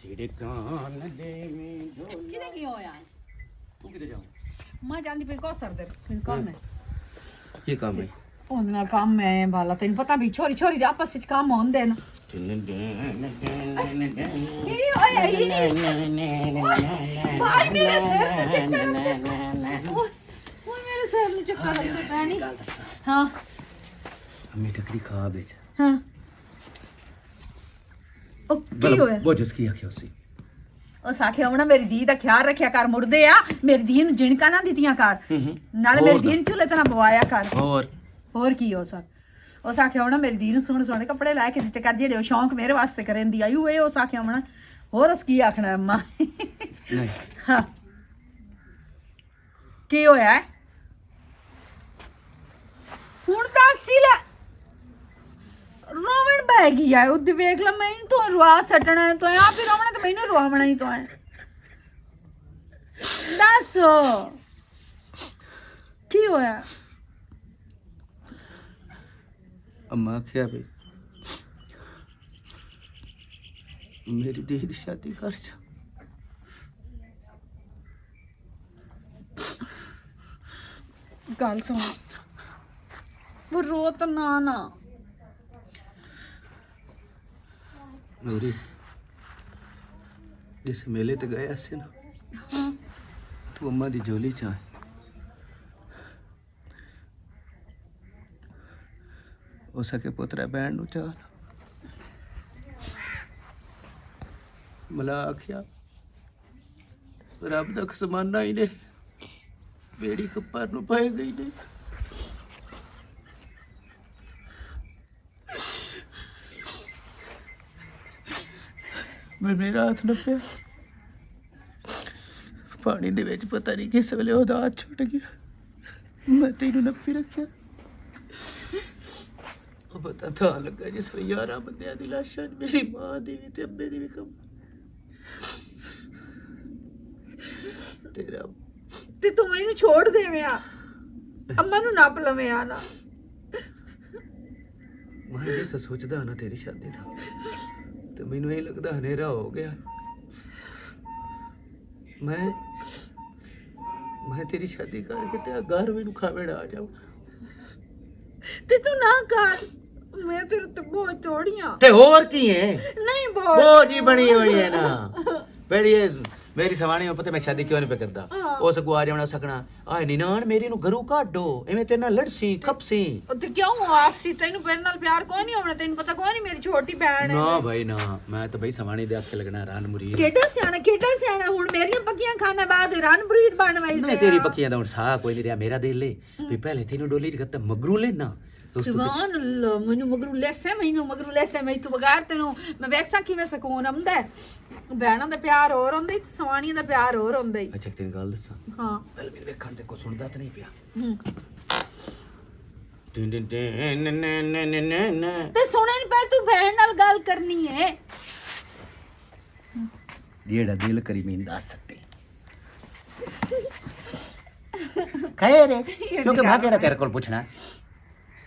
तेरे कान दे में किधर की हो यार? तू किधर जाऊं? मैं जानती पे को सर दे फिर काम है। ये काम है ਉਹਦੇ ਨਾਲ ਕੰਮ ਹੈ ਬਾਲਾ ਤੈਨੂੰ ਪਤਾ ਵੀ ਛੋਰੀ ਛੋਰੀ ਦੇ ਆਪਸ ਵਿੱਚ ਕੰਮ ਹੁੰਦੇ ਨੇ ਭਾਈ ਮੇਰੇ ਸਿਰ ਤੇ ਚੱਕਰ ਉਹ ਮੇਰੇ ਸਿਰ ਨੂੰ ਚੱਕਰ ਲੱਗਦੇ ਪੈ ਨਹੀਂ ਹਾਂ अम्मी टकरी खा बेच ਹਾਂ ਉਹ ਕੀ ਹੋਇਆ वो जिसकी आंखें उसी ਉਸ ਆਖਿਆ ਉਹਨਾਂ ਮੇਰੀ ਧੀ ਦਾ ਖਿਆਲ ਰੱਖਿਆ ਕਰ ਮੁੜਦੇ ਆ ਮੇਰੀ ਧੀ ਨੂੰ ਜਿਣਕਾ ਨਾ ਦਿੱਤੀਆਂ ਕਰ ਨਾਲੇ ਮੇਰੀ ਧੀ ਨੂੰ ਚੁੱਲੇ ਤੇ ਨਾ ਬਵਾਇਆ ਕਰ ਹੋਰ ਕੀ ਹੋ ਸਕ ਉਸ ਆਖਿਆ ਉਹਨਾਂ ਮੇਰੀ ਧੀ ਨੂੰ ਸੋਹਣੇ ਸੋਹਣੇ ਕੱਪੜੇ ਲੈ ਕੇ ਦਿੱਤੇ ਕਰ ਜਿਹੜੇ ਉਹ ਸ਼ੌਂਕ ਮੇਰੇ ਵਾਸਤੇ ਕਰੇਂਦੀ ਆਯੂ ਇਹ ਉਸ ਆਖਿਆ ਉਹਨਾਂ ਹੋਰ ਉਸ ਕੀ ਆਖਣਾ ਅੰਮਾ नहीं ਹਾਂ ਕੀ ਹੋਇਆ ਹੁਣ ਦੱਸ ਹੀ ਲੈ ਰੋਵਣ ਬਹਿ ਗਈ ਆ ਉਹਦੇ ਵੇਖ ਲੈ ਮੈਨੂੰ ਤੋਂ ਰਵਾ ਸੱਟਣਾ ਤੋਂ ਆ ਫਿਰ ਰੋਵਣਾ ਤੇ ਮੈਨੂੰ ਰਵਾਵਣਾ ਹੀ ਤੋਂ ਹੈ ਦੱਸ ਕੀ ਹੋਇਆ अम्मा क्या भाई मेरी दी दी शादी कर जा ਗੱਲ ਸੁਣ वो रोत ना ना नूरी जिस मेले ते गया से ना हाँ तू अम्मा दी झोली चाहे हो सके पुत्रा बहन नु चाह मला आख्या रब दा खसमाना ही ने बेड़ी कप्पर नु पाए गई ने मैं मेरा हाथ नप्पे पानी दे विच पता नहीं किस वेले ओदा हाथ छुट गया मैं तेनू नप्पी रखिया पता था लगा जिस 11 बंदियां दी लाशां मेरी मां दी भी ते अम्मे दी भी कम तेरा ਤੇ ਤੂੰ ਮੈਨੂੰ ਛੋੜ ਦੇਵੇਂ ਆ ਅੰਮਾ ਨੂੰ ਨੱਪ ਲਵੇਂ ਆ ਨਾ मैं ये सोचदा ना तेरी शादी था ਤੇ ਮੈਨੂੰ ਇਹ ਲੱਗਦਾ ਹਨੇਰਾ ਹੋ ਗਿਆ ਮੈਂ ਤੇਰੀ ਸ਼ਾਦੀ ਕਰਕੇ ਤੇ ਘਰ ਮੈਨੂੰ ਖਾਵੇੜਾ ਆ ਜਾਊ ਤੇ ਤੂੰ ਨਾ ਕਰ ਮੈਂ ਤੇਰੇ ਤੇ ਬਹੁਤ ਤੋੜੀਆਂ ਤੇ ਹੋਰ ਕੀ ਹੈ ਨਹੀਂ ਬਹੁਤ ਬਹੁਤ ਹੀ ਬਣੀ ਹੋਈ ਹੈ ਨਾ ਬੜੀ मेरी सवानी में पता मैं शादी क्यों नहीं पे करता ओ सको आ जावना सकना आ निनान मेरी नु घरू काढो एवें तेरे नाल लड़सी खपसी ਤੇ ਕਿਉਂ ਆਖਸੀ ਤੈਨੂੰ ਮੇਰੇ ਨਾਲ ਪਿਆਰ ਕੋਈ ਨਹੀਂ ਹੋਣਾ ਤੈਨੂੰ ਪਤਾ ਕੋਈ ਨਹੀਂ ਮੇਰੀ ਛੋਟੀ ਭੈਣ ਹੈ ना भाई ना मैं तो भाई सवानी दे आखे लगना रान मुरीद ਕਿਹੜਾ ਸਿਆਣਾ ਹੁਣ ਮੇਰੀਆਂ ਪੱਕੀਆਂ ਖਾਣਾ ਬਾਅਦ ਰਨ ਬਰੀਡ ਬਣ ਵਈ मैं तेरी पक्कियां दा हुन सा कोई नहीं रहा मेरा दिल ले भी पहले तेनू डोली च गत्ता मगरू लेना ਸੁਭਾਨ ਅੱਲਾ ਮੈਨੂੰ ਮਗਰੂ ਲੈਸੇ ਮੈਂ ਤੂੰ ਬਗਾਰ ਤੈਨੂੰ ਮੈਂ ਵੇਖ ਸਕੀ ਕਿਵੇਂ ਸਕੂਨ ਆਉਂਦਾ ਭੈਣਾਂ ਦਾ ਪਿਆਰ ਹੋਰ ਹੁੰਦਾ ਤੇ ਸਵਾਣੀਆਂ ਦਾ ਪਿਆਰ ਹੋਰ ਹੁੰਦਾ ਹੀ अच्छा तेरी गल दसा ਹਾਂ पहले मेरे वेखण ते को सुनदा ते नहीं पिया ਤੇ ਸੁਣੇ ਨਹੀਂ ਪੈ ਤੂੰ ਭੈਣ ਨਾਲ ਗੱਲ ਕਰਨੀ ਹੈ जेड़ा दिल करी मैं दस सकते खैर क्योंकि मैं केड़ा तेरे कोल पूछना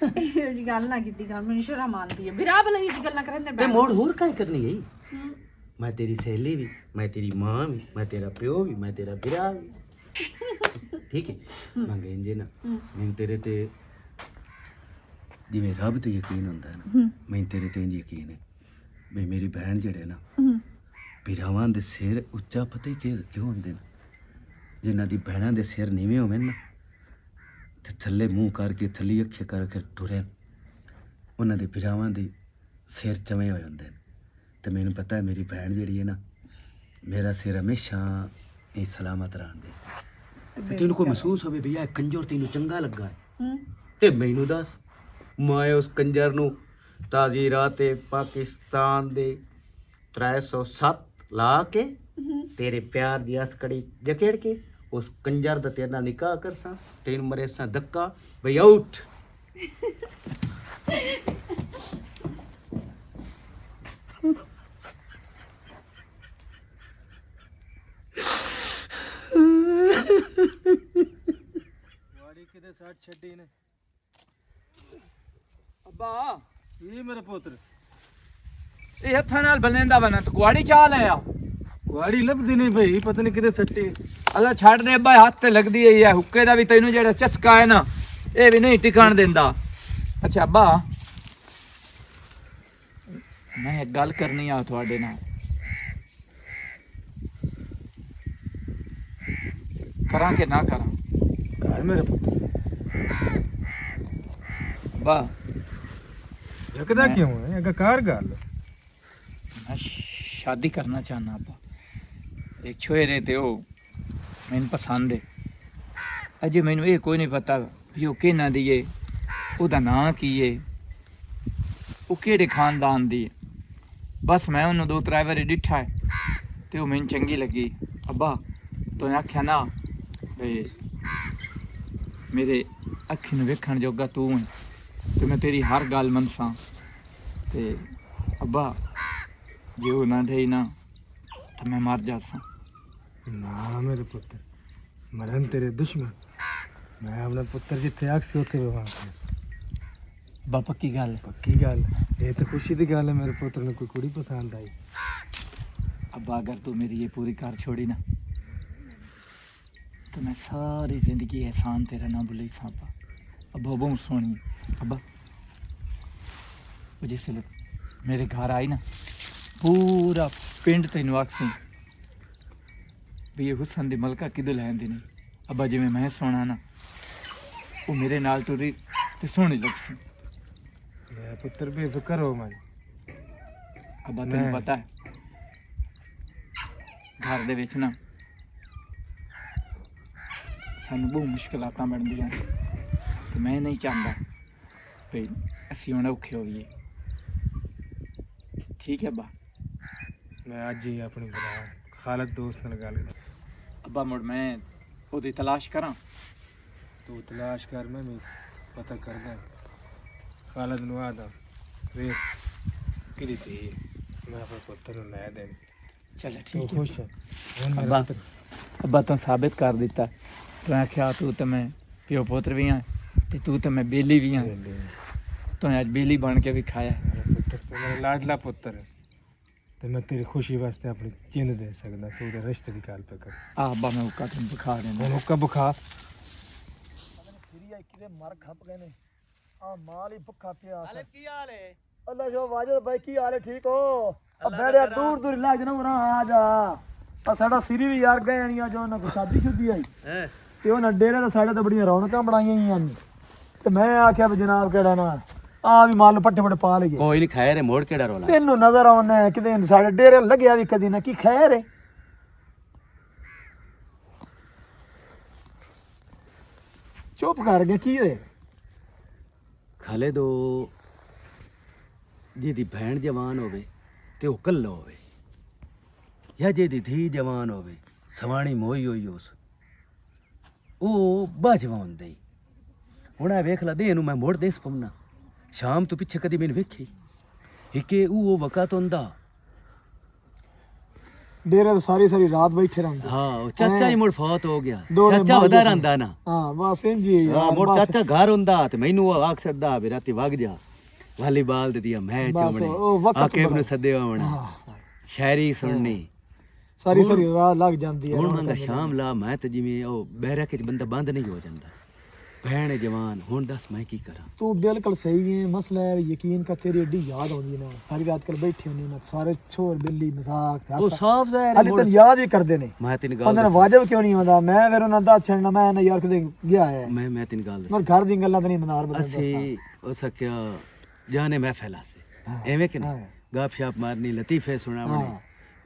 ਇਹ ਜੀ ਗੱਲ ਨਾ ਕੀਤੀ ਗੱਲ ਮੈਨੂੰ ਸ਼ਰਮ ਆਉਂਦੀ ਹੈ ਬਿਰਾ ਬਲਾ ਇਹ ਗੱਲਾਂ ਕਰਨ ते मोड़ होर काहे करनी है मैं तेरी सहेली भी मैं तेरी मां भी मैं तेरा प्यो भी मैं तेरा बिरा भी ठीक है मैं इंजे ना मैं तेरे ते जिवें रब ते यकीन हुंदा है ना मैं तेरे ते इंज यकीन है भी मेरी बहन जेड़े ना बिरावां दे सिर ਉੱਚਾ ਪਤਾ ਹੀ क्यों ਹੁੰਦੇ ਨੇ ਜਿਨ੍ਹਾਂ ਦੀ ਭੈਣਾਂ ਦੇ ਸਿਰ ਨੀਵੇਂ ਹੋਵੇ ਨਾ ਤੇ ਥੱਲੇ ਮੂੰਹ ਕਰਕੇ ਥੱਲੀ ਅੱਖੇ ਕਰਕੇ ਟੁਰੇ ਉਹਨਾਂ ਦੇ ਬਿਰਾਵਾਂ ਦੇ ਸਿਰ ਚਵੇਂ ਹੋ ਜਾਂਦੇ ਨੇ ਤੇ ਮੈਨੂੰ ਪਤਾ ਹੈ ਮੇਰੀ ਭੈਣ ਜਿਹੜੀ ਹੈ ਨਾ ਮੇਰਾ ਸਿਰ ਹਮੇਸ਼ਾ ਇਹ ਸਲਾਮਤ ਰਹਿੰਦੇ ਸੀ ਤੇ ਤੈਨੂੰ ਕੋਈ ਮਹਿਸੂਸ ਹੋਵੇ ਵੀ ਇਹ ਕੰਜਰ ਤੈਨੂੰ ਚੰਗਾ ਲੱਗਾ ਹੈ ਤੇ ਮੈਨੂੰ ਦੱਸ ਮੈਂ ਉਸ ਕੰਜਰ ਨੂੰ ਤਾਜ਼ੀਰਾਤ ਪਾਕਿਸਤਾਨ ਦੇ 307 ਲਾ ਕੇ तेरे प्यार दी हथकड़ी जकेड़ के उस कंजर दा तेरे नाल निकाह करसा तेन मरे सा धक्का भई आउट वाड़ी किते साथ छड्डी ने अब्बा ये मेरे पुत्र ये हथा नाल बनेंदा बना तो कुआड़ी चाल है ਕੁਆੜੀ ਲੱਭਦੀ ਨਹੀਂ ਭਈ ਪਤਾ ਨਹੀਂ ਕਿਤੇ ਸੱਟੀ ਅੱਲਾ ਛੱਡ ਦੇ ਅੱਬਾ ਹੱਥ ਤੇ ਲੱਗਦੀ ਹੈ ਇਹ ਹੁੱਕੇ ਦਾ ਵੀ ਤੈਨੂੰ ਜਿਹੜਾ ਚਸਕਾ ਹੈ ਨਾ ਇਹ ਵੀ ਨਹੀਂ ਟਿਕਾਣ ਦਿੰਦਾ ਅੱਛਾ ਅੱਬਾ ਮੈਂ ਇੱਕ ਗੱਲ ਕਰਨੀ ਆ ਤੁਹਾਡੇ ਨਾਲ ਕਰਾਂ ਕਿ ਨਾ ਕਰਾਂ ਘਰ ਮੇਰੇ ਪੁੱਤ ਅੱਬਾ ਜਗਦਾ ਕਿਉਂ ਹੈ ਅਗਾ ਕਾਰ ਗੱਲ मैं शादी करना चाहना अब्बा एक छोरे थे वो मैंने पसंद है अजे मैनू ये कोई नहीं पता भी वो कि ना दिए ਉਹਦਾ ਨਾਂ ਕੀ ਹੈ ਉਹ ਕਿਹੜੇ ਖਾਨਦਾਨ ਦੀ ਹੈ ਬਸ ਮੈਂ ਉਹਨੂੰ 2-3 ਵਾਰੀ ਡਿੱਠਾ ਹੈ ਤੇ ਉਹ ਮੈਨੂੰ ਚੰਗੀ ਲੱਗੀ ਅੱਬਾ ਤੂੰ ਆਖਿਆ ਨਾ ਵੀ ਮੇਰੇ ਅੱਖੀ ਨੂੰ ਵੇਖਣ ਜੋਗਾ ਤੂੰ ਹੈ ਤੇ ਮੈਂ ਤੇਰੀ ਹਰ ਗੱਲ ਮੰਨਸਾਂ ਤੇ ਅੱਬਾ ਜੇ ਉਹ ਨਾ ਦੇ ਨਾ ਤਾਂ ਮੈਂ ਮਰ ਜਾਸਾਂ ਨਾ ਮੇਰੇ ਪੁੱਤਰ ਮਰਨ ਤੇਰੇ ਦੁਸ਼ਮਣ ਮੈਂ ਆਪਣਾ ਪੁੱਤਰ ਜਿੱਥੇ ਆਖਸੀ ਉੱਥੇ ਵਿਵਾਹ ਕਰਾਂ ਅੱਬਾ ਪੱਕੀ ਗੱਲ ਪੱਕੀ ਗੱਲ ਇਹ ਤਾਂ ਖੁਸ਼ੀ ਦੀ ਗੱਲ ਹੈ ਮੇਰੇ ਪੁੱਤਰ ਨੂੰ ਕੋਈ ਕੁੜੀ ਪਸੰਦ ਆਈ अब्बा अगर तू मेरी ये पूरी कार छोड़ी ना तो मैं सारी ज़िंदगी एहसान तेरा ना भूल अब्बा अब्बा बहुत सोनी अब्बा वो जिस मेरे घर आई ना पूरा पिंड तेन आखसी भी ये हुसन दी मलका किदों लैंदी नहीं अब्बा जिवें मैं सोना ना वो मेरे नाल टुरी ते सोहनी लगसी मेरा पुत्र बेफिक्र हो मैं अब्बा तेन पता है घर ਦੇ ਵਿੱਚ ਨਾ ਸਾਨੂੰ ਬਹੁਤ ਮੁਸ਼ਕਲਾਤਾਂ ਬਣਦੀਆਂ ਤੇ ਮੈਂ ਨਹੀਂ ਚਾਹੁੰਦਾ ਵੀ ਅਸੀਂ ਹੁਣ ਔਖੇ ਹੋਈਏ ਠੀਕ ਹੈ ਅੱਬਾ ਮੈਂ ਅੱਜ ਹੀ ਆਪਣੀ ਭਰਾ ਖਾਲਦ ਦੋਸਤ ਨਾਲ ਗੱਲ ਕਰ ਅੱਬਾ ਮੁੜ ਮੈਂ ਉਹਦੀ ਤਲਾਸ਼ ਕਰਾਂ ਤੂੰ ਤਲਾਸ਼ ਕਰ ਮੈਂ ਵੀ ਪਤਾ ਕਰਦਾ ਖਾਲਦ ਨੂੰ ਆਦਾ ਵੇ ਕਿਹਦੀ ਤੀ ਮੈਂ ਆਪਣੇ ਪੁੱਤਰ ਨੂੰ ਲੈ ਦੇਣੀ चल ਤੂੰ ठीक है ਖੁਸ਼ ਹੈ ਹੁਣ ਮੇਰਾ ਅੱਬਾ ਪੁੱਤਰ ਅੱਬਾ ਤੂੰ ਸਾਬਿਤ ਕਰ ਦਿੱਤਾ ਤੂੰ ਆਖਿਆ ਤੂੰ ਤੇ ਮੈਂ ਪਿਓ ਪੁੱਤਰ ਵੀ ਹਾਂ ਤੇ ਤੂੰ ਤੇ ਮੈਂ ਬੇਲੀ ਵੀ ਹਾਂ ਤੂੰ ਅੱਜ ਬੇਲੀ ਬਣ ਕੇ ਵੀ ਖਾਇਆ ਮੇਰਾ ਪੁੱਤਰ ਤੂੰ ਮੇਰਾ ਲਾਡਲਾ ਪੁੱਤਰ ਹੈ ਤੇ ਮੈਂ ਤੇਰੀ ਖੁਸ਼ੀ ਵਾਸਤੇ ਆਪਣੀ ਜਿੰਦ ਦੇ ਸਕਦਾ ਤੂੰ ਉਹਦੇ ਰਿਸ਼ਤੇ ਦੀ ਗੱਲ ਪੇ ਕਰ ਆ ਅੱਬਾ ਮੈਂ ਉਹ ਤੈਨੂੰ ਦਿਖਾ ਦੇਣਾ ਹੁਣ ਹੁੱਕਾ ਬੁਖਾ ਸਿਰੀਆ ਕਿਤੇ ਮਰ ਖੱਪ ਗਏ ਨੇ ਆ ਮਾਲ ਹੀ ਭੁੱਖਾ ਪਿਆ ਹਾਲੇ ਕੀ ਹਾਲ ਹੈ ਅੱਲਾ ਜੋ ਵਾਜਦ ਬਾਈ ਕੀ ਹਾਲ ਹੈ ਠੀਕ ਹੋ ਆ ਬੈੜਿਆ ਦੂਰ ਦੂਰ ਇਲਾਜ ਨਾ ਉਰਾ ਆ ਜਾ ਆ ਸਾਡਾ ਸਿਰੀ ਵੀ ਯਾਰ ਗਏ ਨਹੀਂ ਜੋ ਉਹਨਾਂ ਕੋ ਸ਼ਾਦੀ ਸ਼ੁੱਦੀ ਆਈ ਤੇ ਉਹਨਾਂ ਡੇਰੇ ਦਾ ਸਾਡੇ ਤੇ ਬੜੀਆਂ ਰੌਣਕਾਂ ਬਣਾਈਆਂ ਹੋਈਆਂ ਨੇ ਤੇ ਮੈਂ ਆਖਿਆ ਵੀ ਜਨਾਬ ਕਿਹੜਾ ਨਾ ਆ ਵੀ ਮਾਲ ਪੱਟੇ ਪੱਟੇ ਪਾ ਲਈਏ ਕੋਈ ਨਹੀਂ ਖਾਇਆ ਰੇ ਮੋੜ ਕਿਹੜਾ ਰੋਲਾ ਤੈਨੂੰ ਨਜ਼ਰ ਆਉਂਦਾ ਕਿਤੇ ਸਾਡੇ ਡੇਰੇ ਲੱਗਿਆ ਵੀ ਕਦੀ ਨਾ ਕੀ ਖੈਰ ਹੈ ਚੁੱਪ ਕਰ ਗਿਆ ਕੀ ਹੋਏ ਖਾਲੇ ਦੋ ਜਿਹਦੀ ਭੈਣ ਜਵਾਨ ਹੋਵੇ ਤੇ ਉਹ ਕੱਲਾ ਹੋਵੇ ਜਾਂ ਜਿਹਦੀ ਧੀ ਜਵਾਨ ਹੋਵੇ ਸਵਾਣੀ ਮੋਈ ਹੋਈ ਉਸ ਉਹ ਬਾਜਵਾਨ ਦੇ ਹੁਣ ਆ ਵੇਖ ਲਾ ਦੇ ਇਹਨੂੰ ਮੈਂ ਮੋੜ ਦੇਸ ਪਮਨਾ ਸ਼ਾਮ ਤੋਂ ਪਿੱਛੇ ਕਦੀ ਮੈਨੂੰ ਵੇਖੀ ਹਿੱਕੇ ਉਹ ਵਕਤ ਹੁੰਦਾ ਡੇਰੇ ਤੇ ਸਾਰੀ ਸਾਰੀ ਰਾਤ ਬੈਠੇ ਰਹਿੰਦੇ ਹਾਂ ਉਹ ਚਾਚਾ ਹੀ ਮੁੜ ਫੌਤ ਹੋ ਗਿਆ ਦੋਨੇ ਚਾਚਾ ਬਾਜ ਵਧਾ ਸਨ। ਰਹਿੰਦਾ ਨਾ ਹਾਂ ਬਸ ਇੰਜ ਹੀ ਹਾਂ ਯਾਰ ਮੁੜ ਬਸ ਚਾਚਾ ਘਰ ਹੁੰਦਾ ਤੇ ਮੈਨੂੰ ਉਹ ਆਖ ਸਕਦਾ ਵੀ ਰਾਤੀ ਵਗ ਜਾ ਵਾਲੀਬਾਲ ਦੇ ਦੀਆਂ ਮੈਚ ਬਸ ਹੋਣੇ ਉਹ ਵਕਤ ਆ ਕੇ ਬੜਾ। ਨੂੰ ਸੱਦੇ ਆਉਣਾ ਹਾਂ, ਸ਼ਾਇਰੀ ਸੁਣਨੀ ਸਾਰੀ ਸਾਰੀ ਰਾਤ ਲੱਗ ਜਾਂਦੀ ਹੈ ਹੁਣ ਮੰਗਾ ਸ਼ਾਮ ਲਾ ਮੈਂ ਤੇ ਜਿਵੇਂ ਉਹ ਬਹਿਰਕ ਚ ਬੰਦਾ ਬੰਦ ਨਹੀਂ ਹੋ ਜਾਂਦਾ ਭੈਣ ਜਵਾਨ ਹੁਣ ਦੱਸ ਮੈਂ ਕੀ ਕਰਾਂ ਤੂੰ ਬਿਲਕੁਲ ਸਹੀ ਹੈ ਮਸਲਾ ਹੈ ਯਕੀਨ ਕਰ ਤੇਰੀ ਏਡੀ ਯਾਦ ਆਉਂਦੀ ਹੈ ਨਾ ਸਾਰੀ ਰਾਤ ਕੱਲ ਬੈਠੇ ਹੁੰਦੇ ਨੇ ਸਾਰੇ ਛੋਰ ਬਿੱਲੀ ਮਜ਼ਾਕ ਉਹ ਸਾਫ ਜ਼ਾਹਿਰ ਹਾਲੇ ਤੈਨੂੰ ਯਾਦ ਵੀ ਕਰਦੇ ਨੇ ਮੈਂ ਤੈਨੂੰ ਉਹਨਾਂ ਗੱਲ ਨੂੰ ਵਾਜਬ ਕਿਉਂ ਨਹੀਂ ਆਉਂਦਾ ਮੈਂ ਫਿਰ ਉਹਨਾਂ ਦਾ ਛੱਡਣਾ ਮੈਂ ਨਾ ਯਾਰ ਕਿਤੇ ਗਿਆ ਹੈ ਮੈਂ ਤੈਨੂੰ ਗੱਲ ਮਰ ਘਰ ਦੀਆਂ ਗੱਲਾਂ ਤਾਂ ਨਹੀਂ ਮਨਾਰ ਬਦਲ ਅਸੀਂ ਉਹ ਸਕਿਆ ਜਾਣੇ ਮਹਿਫਲ ਆਸੇ ਐਵੇਂ ਕਿ ਨਹੀਂ ਗੱਪ ਸ਼ਾਪ ਮਾਰਨੀ ਲਤੀਫੇ ਸੁਣਾਵਣੇ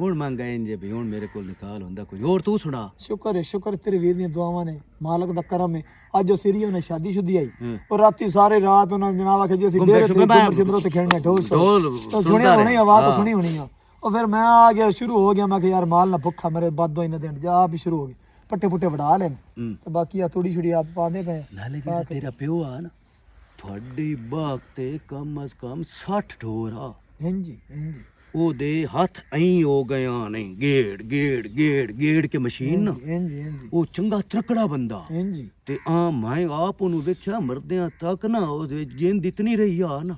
ਹੁਣ ਮੰਗਾ ਇੰਜ ਵੀ ਹੁਣ ਮੇਰੇ ਕੋਲ ਨਿਕਾਲ ਹੁੰਦਾ ਕੋਈ ਹੋਰ ਤੂੰ ਸੁਣਾ ਸ਼ੁਕਰ ਤੇਰੇ ਵੀਰ ਦੀਆਂ ਦੁਆਵਾਂ ਨੇ ਮਾਲਕ ਦਾ ਕਰਮ ਹੈ ਅੱਜ ਉਹ ਸਿਰੀਆ ਨੇ ਸ਼ਾਦੀ ਸ਼ੁੱਦੀ ਆਈ ਹੂੰ। ਉਹ ਰਾਤੀ ਸਾਰੇ ਰਾਤ ਉਹਨਾਂ ਜਨਾਬ ਆਖਿਆ ਜੀ ਅਸੀਂ ਗੁੰਬੇ ਡੇਰੇ ਤੇ ਸ਼ੁੰਬੇ ਗੁੰਬਰ ਸ਼ਿਮਰੋ ਤੇ ਖੇਡਣੇ ਢੋਲ ਢੋਲ ਸੁਣੀ ਸੁਣਦਾ ਹੋਣੀ ਰਿਹਾ। ਆਵਾਜ਼ ਤਾਂ ਹਾਂ। ਸੁਣੀ ਹੋਣੀ ਆ ਉਹ ਫਿਰ ਮੈਂ ਆ ਗਿਆ ਸ਼ੁਰੂ ਹੋ ਗਿਆ ਮੈਂ ਕਿ ਯਾਰ ਮਾਲ ਨਾ ਭੁੱਖਾ ਮੇਰੇ ਬਾਦੋਂ ਇਹਨਾਂ ਦੇਣ ਜਾ ਵੀ ਸ਼ੁਰੂ ਹੋ ਗਏ ਪੱਟੇ ਪੁੱਟੇ ਵੜਾ ਲੈਣ ਹੂੰ। ਤੇ ਬਾਕੀ ਆ ਥੋੜੀ ਛੁੜੀ ਆਪ ਪਾਉਂਦੇ ਪਏ ਨਾਲੇ ਜਿਹੜਾ ਤੇਰਾ ਪਿਓ ਆ ਨਾ ਤੁਹਾਡੀ ਬਾਗ ਤੇ ਕਮ ਅਜ਼ ਕਮ 60 ਢੋਰ ਆ ਹਾਂਜੀ ਉਹਦੇ ਹੱਥ ਐਂ ਹੋ ਗਿਆ ਨੇ ਗੇੜ ਕੇ ਮਸ਼ੀਨ ਨਾ ਹਾਂਜੀ ਉਹ ਚੰਗਾ ਤਰਕੜਾ ਬੰਦਾ ਹਾਂਜੀ ਤੇ ਆ ਮੈਂ ਆਪ ਉਹਨੂੰ ਵੇਖਿਆ ਮਰਦਿਆਂ ਤੱਕ ਨਾ ਉਹਦੇ ਵਿੱਚ ਜਿੰਦ ਇਤਨੀ ਰਹੀ ਆ ਨਾ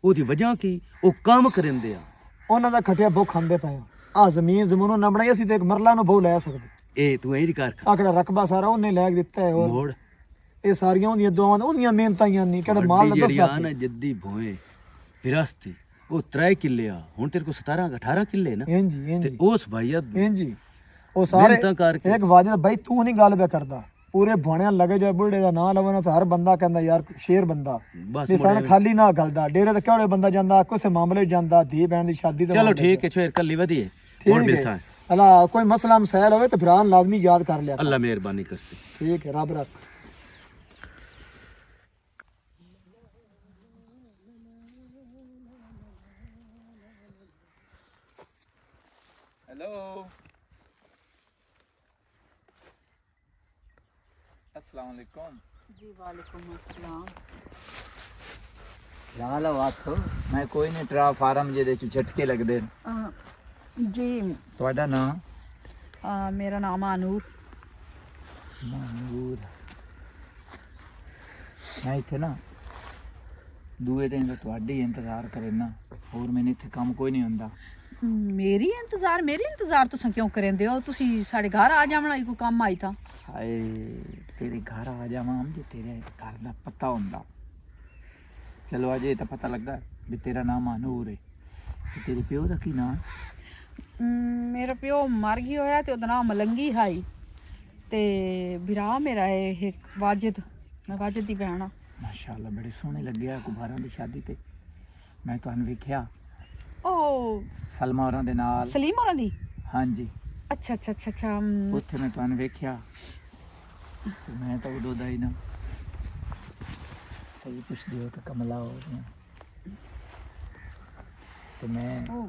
ਉਹਦੀ ਵਜ੍ਹਾ ਕੀ ਉਹ ਕੰਮ ਕਰਿੰਦੇ ਆ ਉਹਨਾਂ ਦਾ ਖਟਿਆ ਬਹੁਤ ਖਾਂਦੇ ਪਏ ਆ। ਆ ਜ਼ਮੀਨ ਜ਼ਮੂਨੋਂ ਨਾ ਬਣਾਈ ਅਸੀਂ ਤੇ ਇੱਕ ਮਰਲਾ ਨੂੰ ਬਹੁ ਲੈ ਸਕਦੇ। ਇਹ ਤੂੰ ਇਹ ਕਰ ਆ ਕਿਹੜਾ ਰਕਬਾ ਸਾਰਾ ਉਹਨੇ ਲੈ ਕੇ ਦਿੱਤਾ ਹੈ। ਹੋਰ ਮੋੜ ਇਹ ਸਾਰੀਆਂ ਉਹਦੀਆਂ ਦੁਆਵਾਂ ਉਹਦੀਆਂ ਮਿਹਨਤਾਂ ਹੀ ਨਹੀਂ ਕਿਹੜਾ ਮਾਲ ਦਾ ਜਿਹੜੀ ਦੱਸਦਾ ਆ ਨਾ ਜੱਦੀ ਭੋਏ ਵਿਰਾਸਤੀ ਉਹ 3 ਕਿੱਲੇ ਆ ਹੁਣ ਤੇਰੇ ਕੋ 17 18 ਕਿੱਲੇ ਨਾ ਇੰਜੀ ਤੇ ਇੰਜੀ ਉਸ ਭਾਈਆ ਇੰਜੀ ਉਹ ਸਾਰੇ ਮਿਹਨਤਾਂ ਕਰਕੇ ਇੱਕ ਵਾਜਦ ਬਾਈ ਤੂੰ ਨਹੀਂ ਗੱਲ ਬੇ ਕਰਦਾ ਪੂਰੇ ਬਾਣਿਆਂ ਲੱਗੇ ਜਾ ਬੁੱਢੇ ਦਾ ਨਾਂ ਲਵਣਾ ਤਾਂ ਹਰ ਬੰਦਾ ਕਹਿੰਦਾ ਯਾਰ ਸ਼ੇਰ ਬੰਦਾ ਬਸ ਨਿਸ਼ਾਨ ਖਾਲੀ ਨਾ ਗਲਦਾ ਡੇਰੇ ਤੇ ਕਿਹੜੇ ਬੰਦਾ ਜਾਂਦਾ ਕਿਸੇ ਮਾਮਲੇ 'ਚ ਜਾਂਦਾ ਧੀ ਭੈਣ ਦੀ ਸ਼ਾਦੀ ਤੇ ਚਲੋ ਠੀਕ ਹੈ ਛੇਰ ਕੱਲੀ ਵਧੀਏ ਹੁਣ ਮਿਲਸਾਂ ਅਲਾ ਕੋਈ ਮਸਲਾ ਮਸੈਲ ਹੋਵੇ ਤਾਂ ਭਰਾ ਲਾਜ਼ਮੀ ਯਾਦ ਕਰ ਲਿਆ ਕਰ। ਅੱਲਾ ਮਿਹਰਬਾਨੀ ਕਰਸੇ ਠੀਕ ਹੈ ਰੱਬ ਰੱਖ। हेलो अस्सलाम वालेकुम जी वालेकुम अस्सलाम। हाल बात हो मैं कोई नहीं ट्रा फार्म ਜਿਹਦੇ ਚ ਝਟਕੇ ਲੱਗਦੇ जी ਤੁਹਾਡਾ ਨਾਮ मेरा नाम आनूर। ਮਨੂਰ ਮੈਂ ਇੱਥੇ ਨਾ ਦੂਏ ਦਿਨ ਤੋਂ ਤੁਹਾਡੀ ਇੰਤਜ਼ਾਰ ਕਰਨਾ ਹੋਰ ਮੈਨੂੰ ਇੱਥੇ ਕੰਮ ਕੋਈ ਨਹੀਂ ਹੁੰਦਾ मेरी इंतजार तुसा क्यों करेंदे हो? तुसी साढ़े घर आ जावना कोई काम आई था। ਹਾਏ ਤੇਰੇ ਘਰ ਆ ਜਾਵਾਂ ਜੇ ਤੇਰੇ ਘਰ ਦਾ ਪਤਾ ਹੁੰਦਾ ਚਲੋ ਅਜੇ ਤਾਂ ਪਤਾ ਲੱਗਾ ਵੀ ਤੇਰਾ ਨਾਮ ਅਨੂਰ ਹੈ ਤੇ ਤੇਰੇ ਪਿਓ ਦਾ ਕੀ ਨਾਮ मेरा प्यो मर गया होया ते ओदा नाम मलंगी हाई ते बिरा मेरा है एक वाजिद। मैं वाजिद दी भैन। ਮਾਸ਼ਾਅੱਲਾ ਬੜੇ ਸੋਹਣੇ ਲੱਗਿਆ ਕੁਬਾਰਾਂ ਦੀ ਸ਼ਾਦੀ ਤੇ ਮੈਂ ਤੁਹਾਨੂੰ ਵੇਖਿਆ ओ ਸਲਮਾ ਹੋਰਾਂ ਦੇ ਨਾਲ सलीम होरां दी? ਹਾਂਜੀ अच्छा अच्छा अच्छा अच्छा ਉੱਥੇ ਮੈਂ ਤੁਹਾਨੂੰ ਵੇਖਿਆ ਤੇ ਮੈਂ ਤਾਂ ਉਦੋਂ ਦਾ ਹੀ ਨਾ ਸਹੀ ਪੁੱਛਦੇ ਹੋ ਤਾਂ ਕਮਲਾ ਹੋ ਗਿਆ ਤੇ ਮੈਂ ओ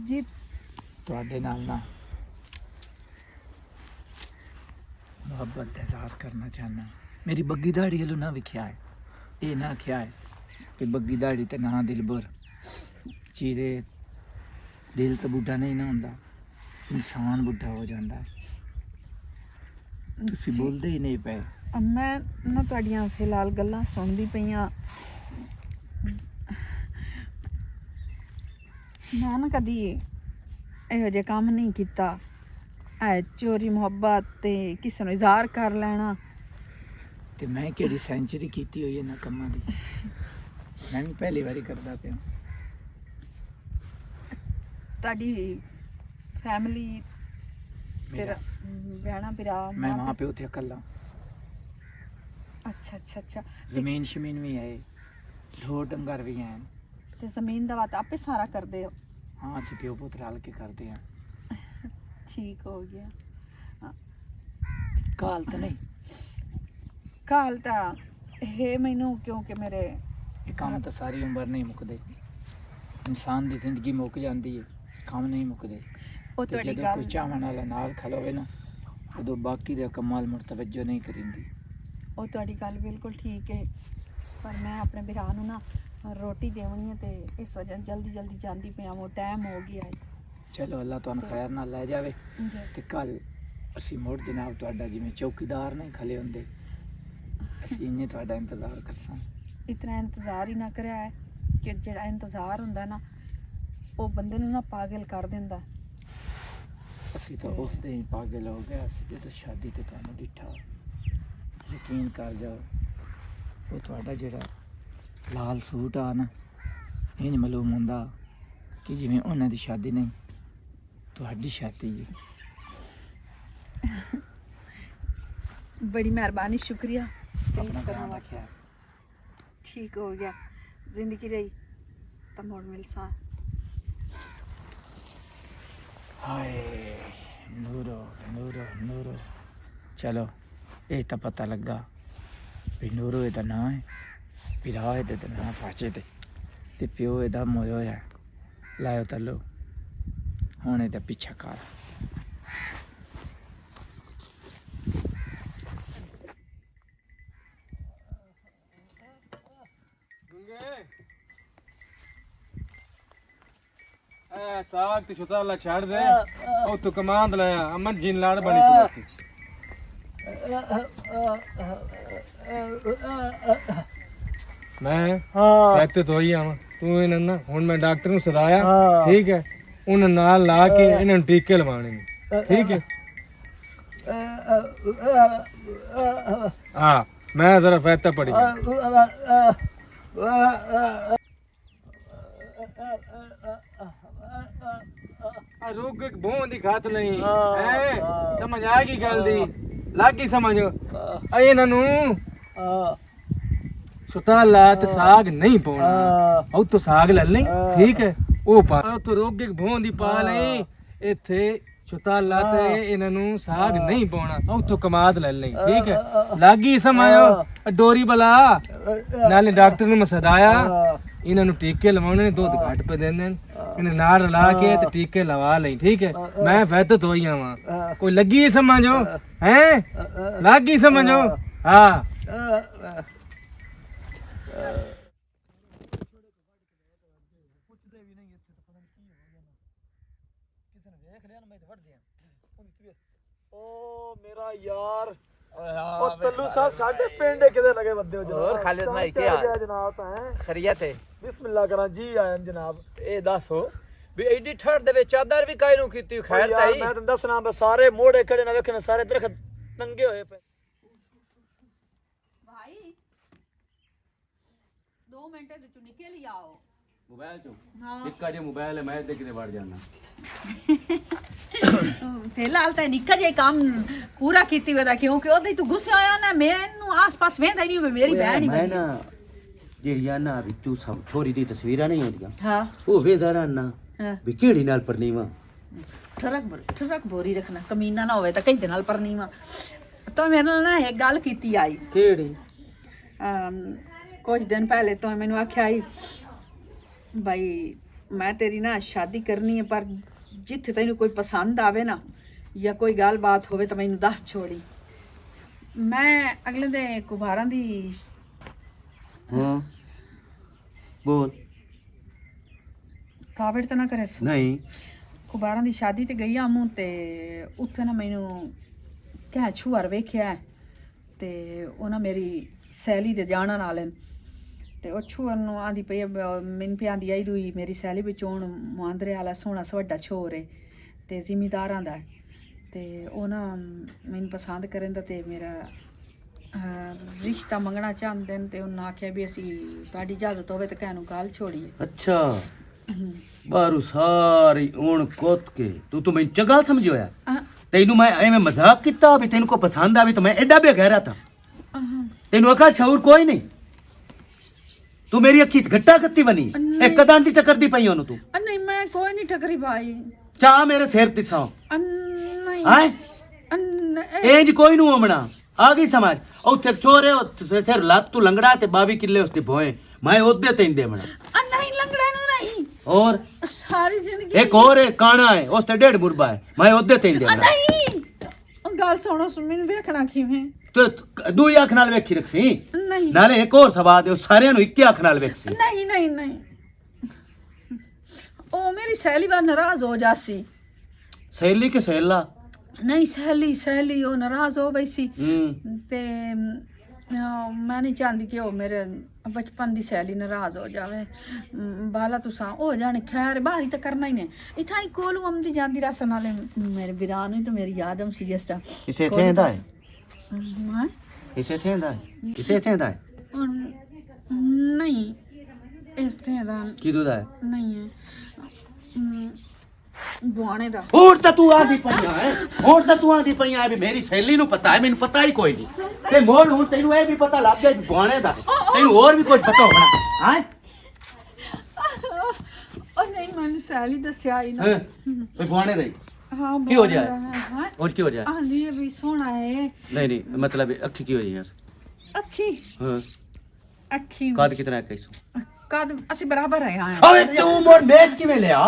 जी ਤੁਹਾਡੇ ਨਾਲ ਨਾ ਮੁਹੱਬਤ ਦਾ ਇਜ਼ਹਾਰ ਕਰਨਾ ਚਾਹਨਾ ਮੇਰੀ ਬੱਗੀ ਦਾੜੀ ਵੱਲੋਂ ਨਾ ਵਿਖਿਆ ਹੈ ਇਹ ਨਾ ਆਖਿਆ ਹੈ ਕਿ ਬੱਗੀ ਦਾੜੀ ਤੇ ਨਾ ਦਿਲਬਰ ਚੀਰੇ ਦਿਲ ਤਾਂ ਬੁੱਢਾ ਨਹੀਂ ਨਾ ਹੁੰਦਾ ਇਨਸਾਨ ਬੁੱਢਾ ਹੋ ਜਾਂਦਾ ਹੈ ਤੁਸੀਂ ਬੋਲਦੇ ਹੀ ਨਹੀਂ ਪਏ ਮੈਂ ਨਾ ਤੁਹਾਡੀਆਂ ਫਿਲਹਾਲ ਗੱਲਾਂ ਸੁਣਦੀ ਪਈਆਂ। ਮੈਂ ਨਾ ਕਦੀ ਇਹੋ ਜਿਹਾ ਕੰਮ ਨਹੀਂ ਕੀਤਾ ਐ ਚੋਰੀ ਮੁਹੱਬਤ ਤੇ ਕਿਸੇ ਨੂੰ ਇਜ਼ਹਾਰ ਕਰ ਲੈਣਾ। ਤੇ ਮੈਂ ਕਿਹੜੀ ਸੈਂਚੁਰੀ ਕੀਤੀ ਹੋਈ ਇਹਨਾਂ ਕੰਮਾਂ ਦੀ ਮੈਂ ਵੀ ਪਹਿਲੀ ਵਾਰੀ ਕਰਦਾ ਪਿਆ ਤੁਹਾਡੀ ਫੈਮਿਲੀ ਤੇਰਾ ਭੈਣਾ ਭਰਾ ਮੈਂ ਮਾਂ ਪਿਓ ਤੇ ਇਕੱਲਾ ਅੱਛਾ ਅੱਛਾ ਅੱਛਾ ਜ਼ਮੀਨ ਸ਼ਮੀਨ ਵੀ ਹੈ ਢੋਰ ਡੰਗਰ ਵੀ ਹੈ ਤੇ ਜ਼ਮੀਨ ਦਾ ਵਾਤ ਆਪੇ ਸਾਰਾ ਕਰਦੇ ਹੋ? ਹਾਂ ਅਸੀਂ ਪਿਓ ਪੁੱਤ ਰਲ ਕੇ ਕਰਦੇ ਹਾਂ ਠੀਕ ਹੋ ਗਿਆ। ਕਾਲ ਤਾਂ ਨਹੀਂ ਕਾਲ ਤਾਂ ਇਹ ਮੈਨੂੰ ਕਿਉਂਕਿ ਮੇਰੇ ਇਹ ਕੰਮ ਤਾਂ ਸਾਰੀ ਉਮਰ ਨਹੀਂ ਮੁੱਕਦੇ ਇਨਸਾਨ ਦੀ ਜ਼ਿੰਦਗੀ ਮੁੱਕ ਜਾਂਦੀ ਹੈ ਕੰਮ ਨਹੀਂ ਮੁੱਕਦੇ ਉਹ ਤੇ ਤੁਹਾਡੀ ਜਦੋਂ ਗੱਲ ਕੋਈ ਚਾਹਣ ਵਾਲਾ ਨਾਲ ਖਲੋਵੇ ਨਾ ਉਦੋਂ ਬਾਕੀ ਦੇ ਕੰਮਾਲ ਮੁੜ ਤਵੱਜੋ ਨਹੀਂ ਕਰਿੰਦੀ ਉਹ ਤੁਹਾਡੀ ਗੱਲ ਬਿਲਕੁਲ ਠੀਕ ਹੈ ਪਰ ਮੈਂ ਆਪਣੇ ਭਰਾ ਨੂੰ ਨਾ ਰੋਟੀ ਦੇਣੀ ਹੈ ਤੇ ਇਸ ਵਜ੍ਹਾ ਜਲਦੀ ਜਲਦੀ ਜਾਂਦੀ ਪਿਆ ਉਹ ਟਾਈਮ ਹੋ ਗਿਆ ਹੈ। ਚਲੋ ਅੱਲਾ ਤੁਹਾਨੂੰ ਖੈਰ ਨਾਲ ਲੈ ਜਾਵੇ ਜੀ ਤੇ ਕੱਲ ਅਸੀਂ ਮੁੜ ਜਨਾਬ ਤੁਹਾਡਾ ਜਿਵੇਂ ਚੌਕੀਦਾਰ ਨਹੀਂ ਖਲੇ ਹੁੰਦੇ ਅਸੀਂ ਇੰਨੇ ਤੁਹਾਡਾ ਇੰਤਜ਼ਾਰ ਕਰਸਾਂ ਇਤਨਾ ਇੰਤਜ਼ਾਰ ਹੀ ਨਾ ਕਰਿਆ ਹੈ ਕਿ ਜਿਹੜਾ ਇੰਤਜ਼ਾਰ ਹੁੰਦਾ ਨਾ ਉਹ ਬੰਦੇ ਨੂੰ ਨਾ ਪਾਗਲ ਕਰ ਦਿੰਦਾ। ਅਸੀਂ ਤਾਂ ਉਸ ਦੇ ਹੀ ਪਾਗਲ ਹੋ ਗਏ ਅਸੀਂ ਜਦੋਂ ਸ਼ਾਦੀ ਤੇ ਤੁਹਾਨੂੰ ਡਿੱਠਾ ਯਕੀਨ ਕਰ ਜਾਓ ਉਹ ਤੁਹਾਡਾ ਜਿਹੜਾ ਲਾਲ ਸੂਟ ਆ ਨਾ ਇੰਜ ਮਾਲੂਮ ਹੁੰਦਾ ਕਿ ਜਿਵੇਂ ਉਹਨਾਂ ਦੀ ਸ਼ਾਦੀ ਨਹੀਂ ਤੁਹਾਡੀ ਸ਼ਾਦੀ ਹੈ बड़ी मेहरबानी शुक्रिया। अपना ध्यान रखिए ठीक हो गया जिंदगी रही तो मोड़ मिल सा। हाय नूरो नूरो नूरो चलो ये तो पता लगा भी नूरो ਇਹਦਾ ਨਾਂ ਹੈ ਵਿਰਾ ਇਹਦਾ ਨਾਂ ਫਾਚੇ ਤੇ ਪਿਓ ਇਹਦਾ ਮੋਇਓ ਹੈ ਲਾਇਓ ਤਲੋ ਹੁਣ ਇਹਦਾ ਪਿੱਛਾ ਕਰ ਸਾਗ ਤੇ ਛੁਟਾਲਾ ਛੱਡ ਦੇ ਉਹ ਤੂੰ ਕਮਾਂਦ ਲਾਇਆ ਅਮਨ ਜਿਨ ਲਾੜ ਬਣੀ ਤੂੰ ਮੈਂ ਹਾਂ ਕਹਤੇ ਤੋਂ ਹੀ ਆਵਾਂ ਤੂੰ ਇਹਨਾਂ ਨਾ ਹੁਣ ਮੈਂ ਡਾਕਟਰ ਨੂੰ ਸਦਾਇਆ ਹਾਂ। ਠੀਕ ਹੈ ਉਹਨਾਂ ਨਾਲ ਲਾ ਕੇ ਇਹਨਾਂ ਨੂੰ ਟੀਕੇ ਲਵਾਉਣੇ ਨੇ ਠੀਕ ਹੈ ਹਾਂ ਮੈਂ ਜ਼ਰਾ ਫੈਤਾ ਪੜੀ ਰੋਗ ਭੋਂ ਦੀ ਖਾਤ ਨਹੀਂ ਹੈ ਸਮਝ ਆ ਗਈ ਗੱਲ ਦੀ ਲੱਗ ਗਈ ਸਮਝ ਆ ਇਹਨਾਂ ਨੂੰ ਸੁਤਾ ਲਾ ਤੇ ਸਾਗ ਨਹੀਂ ਪਾਉਣਾ ਉਹ ਤੋਂ ਸਾਗ ਲੈ ਲਈ ਠੀਕ ਹੈ ਉਹ ਪਾ ਤੋ ਰੋਗ ਭੋਂ ਦੀ ਪਾ ਲਈ ਇੱਥੇ ਸੁਤਾ ਲਾ ਤੇ ਇਹਨਾਂ ਨੂੰ ਸਾਗ ਨਹੀਂ ਪਾਉਣਾ ਉੱਥੋਂ ਕਮਾਦ ਲੈ ਲਈ ਠੀਕ ਹੈ ਲੱਗੀ ਸਮਝੋ ਡੋਰੀ ਬਲਾ ਨਾਲੇ ਡਾਕਟਰ ਨੂੰ ਮਸਦਾਇਆ ਇਹਨਾਂ ਨੂੰ ਟੀਕੇ ਲਵਾਉਣੇ ਨੇ ਦੁੱਧ ਘੱਟ ਪੇ ਦਿੰਦੇ ਨੇ ਇਹਨਾਂ ਨਾਲ ਰਲਾ ਕੇ ਤੇ ਟੀਕੇ ਲਵਾ ਲਈ ਠੀਕ ਹੈ ਮੈਂ ਫੈਦਤ ਹੋਈ ਆਵਾਂ ਕੋਈ ਲੱਗੀ ਸਮਝੋ ਹੈ ਲੱਗੀ ਸਮਝੋ ਹਾਂ ਓ ਮੇਰਾ ਯਾਰ ਉਹ ਤੱਲੂ ਸਾਹਿਬ ਸਾਡੇ ਪਿੰਡ ਕਿਤੇ ਲਗੇ ਬੰਦੇ ਹੋ ਜਨਾਬ ਹੋਰ ਖਾਲਿਦ ਭਾਈ ਕੀ ਹਾਲ ਜਨਾਬ ਤਾਂ ਹੈ ਖਰੀਅਤ ਹੈ ਬਿਸਮਿਲ੍ਲਾ ਕਰਾਂ ਜੀ ਆਇਆਂ ਜਨਾਬ ਇਹ ਦੱਸੋ ਵੀ ਐਡੀ ਠੰਡ ਦੇ ਵਿੱਚ ਚਾਦਰ ਵੀ ਕਾਇਨੂੰ ਕੀਤੀ ਖੈਰ ਯਾਰ ਤਾਈ ਮੈਂ ਤੈਨੂੰ ਦੱਸਣਾ ਬਸ ਸਾਰੇ ਮੋੜੇ ਖੜੇ ਨਾ ਵੇਖਣ ਸਾਰੇ ਦਰਖਤ ਨੰਗੇ ਹੋਏ ਪਏ भाई 2 ਮਿੰਟ ਦੇ ਚੋਂ ਨਿਕਲ ਹੀ ਆਓ ਮੋਬਾਈਲ ਚੋਂ ਹਾਂ ਨਿੱਕਾ ਜਿਹਾ ਮੋਬਾਈਲ ਹੈ ਮੈਂ ਤੇ ਕਿਤੇ ਵੜ ਜਾਣਾ ਫਿਲਹਾਲ ਤਾਂ ਨਿੱਕਾ ਜਿਹਾ ਕੰਮ ਪੂਰਾ ਕੀਤੀ ਹੋਇਆ ਕਿਉਂਕਿ ਉਹਦੇ ਤੂੰ ਗੁੱਸੇ ਆਇਆ ਨਾ ਮੈਨੂੰ ਆਸ-ਪਾਸ ਵੇਂਦਾ ਨਹੀਂ ਮੇਰੀ ਭੈਣ ਹੀ ਮੈਂ ਨਾ ਜਿਹੜੀਆਂ ਨਾ ਵਿੱਚੋਂ ਸਭ ਛੋਰੀ ਦੀ ਤਸਵੀਰਾਂ ਨਹੀਂ ਹੁੰਦੀਆਂ ਹਾਂ ਉਹ ਵੇਦਾਰਾ ਨਾ ਹਾਂ ਵੀ ਕਿਹੜੀ ਨਾਲ ਪਰਨੀਵਾ ਠਰਕ ਬੋਰੀ ਰੱਖਣਾ ਕਮੀਨਾ ਨਾ ਹੋਵੇ ਤਾਂ ਕਈ ਨਾਲ ਪਰਨੀਵਾ ਤਾਂ ਮੇਰੇ ਨਾਲ ਨਾ ਇੱਕ ਗੱਲ ਕੀਤੀ ਆਈ ਕਿਹੜੀ ਕੁਝ ਦਿਨ ਪਹਿਲੇ ਤੋਂ ਮੈਨੂੰ ਆਖਿਆ ਆਈ ਭਾਈ ਮੈਂ ਤੇਰੀ ਨਾ ਸ਼ਾਦੀ ਕਰਨੀ ਹੈ ਪਰ ਜਿੱਥੇ ਤੈਨੂੰ ਕੋਈ ਪਸੰਦ ਆਵੇ ਨਾ ਜਾਂ ਕੋਈ ਗੱਲਬਾਤ ਹੋਵੇ ਤਾਂ ਮੈਨੂੰ ਦੱਸ ਛੋੜੀ ਮੈਂ ਅਗਲੇ ਦੇ ਕੁਬਾਰਾਂ ਦੀ ਹਾਂ ਬੋਲ ਕਾਵੜ ਤਾਂ ਨਾ ਕਰੇ ਨਹੀਂ ਕੁਬਾਰਾਂ ਦੀ ਸ਼ਾਦੀ ਤੇ ਗਈ ਆਮੂ ਤੇ ਉੱਥੇ ਨਾ ਮੈਨੂੰ ਕਿਹਾ ਛੂਰ ਵੇਖਿਆ ਤੇ ਉਹਨਾਂ ਮੇਰੀ ਸੈਲੀ ਦੇ ਜਾਣਨ ਵਾਲੇ ਤੇ ਉਹ ਛੂਰ ਨੂੰ ਆਂਦੀ ਪਈ ਮੈਨੂੰ ਪਿਆਂਦੀ ਆਈ ਦੂਈ ਮੇਰੀ ਸੈਲੀ ਵਿੱਚ ਹੁਣ ਮੁਆਂਦਰੇ ਵਾਲਾ ਸੋਹਣਾ ਸਵੱਡਾ ਛੋਰ ਹੈ ਤੇ ਜ਼ਿਮੀਦਾਰਾਂ ਦਾ ਤੇ ਉਹ ਨਾ ਮੈਨੂੰ ਪਸੰਦ ਕਰਨ ਦਾ ਤੇ ਮੇਰਾ ਰਿਸ਼ਤਾ ਮੰਗਣਾ ਚਾਹੁੰਦੇ ਨੇ ਤੇ ਉਹਨਾਂ ਆਖਿਆ ਵੀ ਅਸੀਂ ਤੁਹਾਡੀ ਇਜਾਜ਼ਤ ਹੋਵੇ ਤਾਂ ਕਹਿ ਨੂੰ ਗੱਲ ਛੋੜੀਏ ਅੱਛਾ ਬਾਰੂ ਸਾਰੀ ਹੁਣ ਕੋਤ ਕੇ ਤੂੰ ਮੈਨੂੰ ਚੰਗਾ ਸਮਝਿਆ ਤੈਨੂੰ ਮੈਂ ਐਵੇਂ ਮਜ਼ਾਕ ਕੀਤਾ ਵੀ ਤੈਨੂੰ ਕੋ ਪਸੰਦ ਆਵੇ ਤਾਂ ਮੈਂ ਐਡਾ ਬੇਗੈਰਾ ਥਾ ਤੈਨੂੰ ਅਕਲ ਸ਼ਊਰ ਕੋਈ ਨਹੀਂ ਤੂੰ ਮੇਰੀ ਅੱਖੀ 'ਚ ਘੱਟਾ ਕੱਤੀ ਬਣੀ ਇੱਕ ਕਦਾਂ ਦੀ ਟੱਕਰਦੀ ਪਈ ਉਹਨੂੰ ਤੂੰ ਨਹੀਂ ਮੈਂ ਕੋਈ ਨਹੀਂ ਠਕਰੀ ਭਾਈ ਚਾਹ ਮੇਰੇ ਸਿਰ ਤੇ ਸਾਂ ਨਹੀਂ ਹੈ ਇੰਜ ਕੋਈ ਨੂੰ ਆਮਣਾ ਆ ਗਈ ਸਮਝ ਉੱਥੇ ਚੋਰੇ ਸਿਰ ਲੱਤ ਤੂੰ ਲੰਗੜਾ ਤੇ 22 ਕਿੱਲੇ ਉਸਦੇ ਭੋਏ ਮੈਂ ਉਹਦੇ ਤੈਨੂੰ ਦੇਵਣਾ ਨਹੀਂ ਲੰਗੜਾ ਨੂੰ ਨਹੀਂ ਔਰ ਸਾਰੀ ਜ਼ਿੰਦਗੀ ਇੱਕ ਹੋਰ ਹੈ ਕਾਣਾ ਹੈ ਉਸ ਤੇ 1.5 ਮੁਰਬਾ ਹੈ ਮੈਂ ਉਹਦੇ ਤੈਨੂੰ ਦੇਵਣਾ ਨਹੀਂ ਗੱਲ ਸੁਣੋ ਮੈਨੂੰ ਵੇਖਣਾ ਕਿਵੇਂ ਤੂੰ ਦੂਈ ਅੱਖ ਨਾਲ ਵੇਖੀ ਰੱਖੀ ਨਹੀਂ ਨਾਲੇ ਇੱਕ ਹੋਰ ਸਵਾਦ ਹੈ ਸਾਰਿਆਂ ਨੂੰ ਇੱਕੇ ਅੱਖ ਨਾਲ ਵੇਖੀ ਨਹੀਂ ਨਹੀਂ ਨਹੀਂ ਉਹ ਮੇਰੀ ਸਹੇਲੀ ਬਾਰ ਨਾਰਾਜ਼ ਹੋ ਜਾਸੀ ਸਹੇਲੀ ਕੇ ਸਹੇਲਾ ਨਹੀਂ ਸਹੇਲੀ ਉਹ ਨਾਰਾਜ਼ ਹੋ ਗਈ ਸੀ ਤੇ ਮੈਂ ਨਹੀਂ ਚਾਹੁੰਦੀ ਕਿ ਉਹ ਮੇਰੇ ਬਚਪਨ ਦੀ ਸਹੇਲੀ ਨਾਰਾਜ਼ ਹੋ ਜਾਵੇ ਬਾਲਾ ਤੁਸਾਂ ਹੋ ਜਾਣ ਖੈਰ ਬਾਹਰੀ ਤਾਂ ਕਰਨਾ ਹੀ ਨੇ ਇਥਾਂ ਹੀ ਕੋਲੋਂ ਆਉਂਦੀ ਜਾਂਦੀ ਰਸ ਨਾਲੇ ਮੇਰੇ ਵੀਰਾਂ ਨੂੰ ਤਾਂ ਮੇਰੀ ਯਾਦ ਆਉਂਦੀ ਜਿਸ ਤਰ੍ਹਾਂ ਇਸੇ ਥੇ ਦਾ ਹੈ ਹਾਂ ਇਸੇ ਥੇ ਦਾ ਹੈ ਇਸੇ ਥੇ ਦਾ ਹੈ ਨਹੀਂ ਇਸ ਤਰ੍ਹਾਂ ਦਾ ਕਿਦੋਂ ਦਾ ਹੈ ਨਹੀਂ ਹੈ ਬੁਆਣੇ ਦਾ ਹੋਰ ਤਾਂ ਤੂੰ ਆਂਦੀ ਪਈਆਂ ਹੈ ਹੋਰ ਤਾਂ ਤੂੰ ਆਂਦੀ ਪਈਆਂ ਵੀ ਮੇਰੀ ਸਹੇਲੀ ਨੂੰ ਪਤਾ ਹੈ ਮੈਨੂੰ ਪਤਾ ਹੀ ਕੋਈ ਨਹੀਂ ਤੇ ਮੋੜ ਹੁਣ ਤੈਨੂੰ ਇਹ ਵੀ ਪਤਾ ਲੱਗ ਗਿਆ ਵੀ ਬੁਆਣੇ ਦਾ ਤੈਨੂੰ ਹੋਰ ਵੀ ਕੁਝ ਪਤਾ ਹੋਣਾ ਹੈ ਉਹ ਨਹੀਂ ਮੈਨੂੰ ਸਹੇਲੀ ਦੱਸਿਆ ਹੀ ਨਾ ਤੇ ਬੁਆਣੇ ਦਾ ਹੀ ਹਾਂ ਕੀ ਹੋ ਜਾਏ ਹਾਂ और क्यों हो जाए ਆਂਦੀ ਹੈ ਵੀ ਸੋਹਣਾ ਹੈ नहीं मतलब अखी की हो रही है ਅੱਖੀ हाँ ਅੱਖੀ कद कितना है कैसो ਕਦ ਅਸੀਂ ਬਰਾਬਰ ਹੈ ਹਾਂ अबे तू मोर मैच किवें ले आ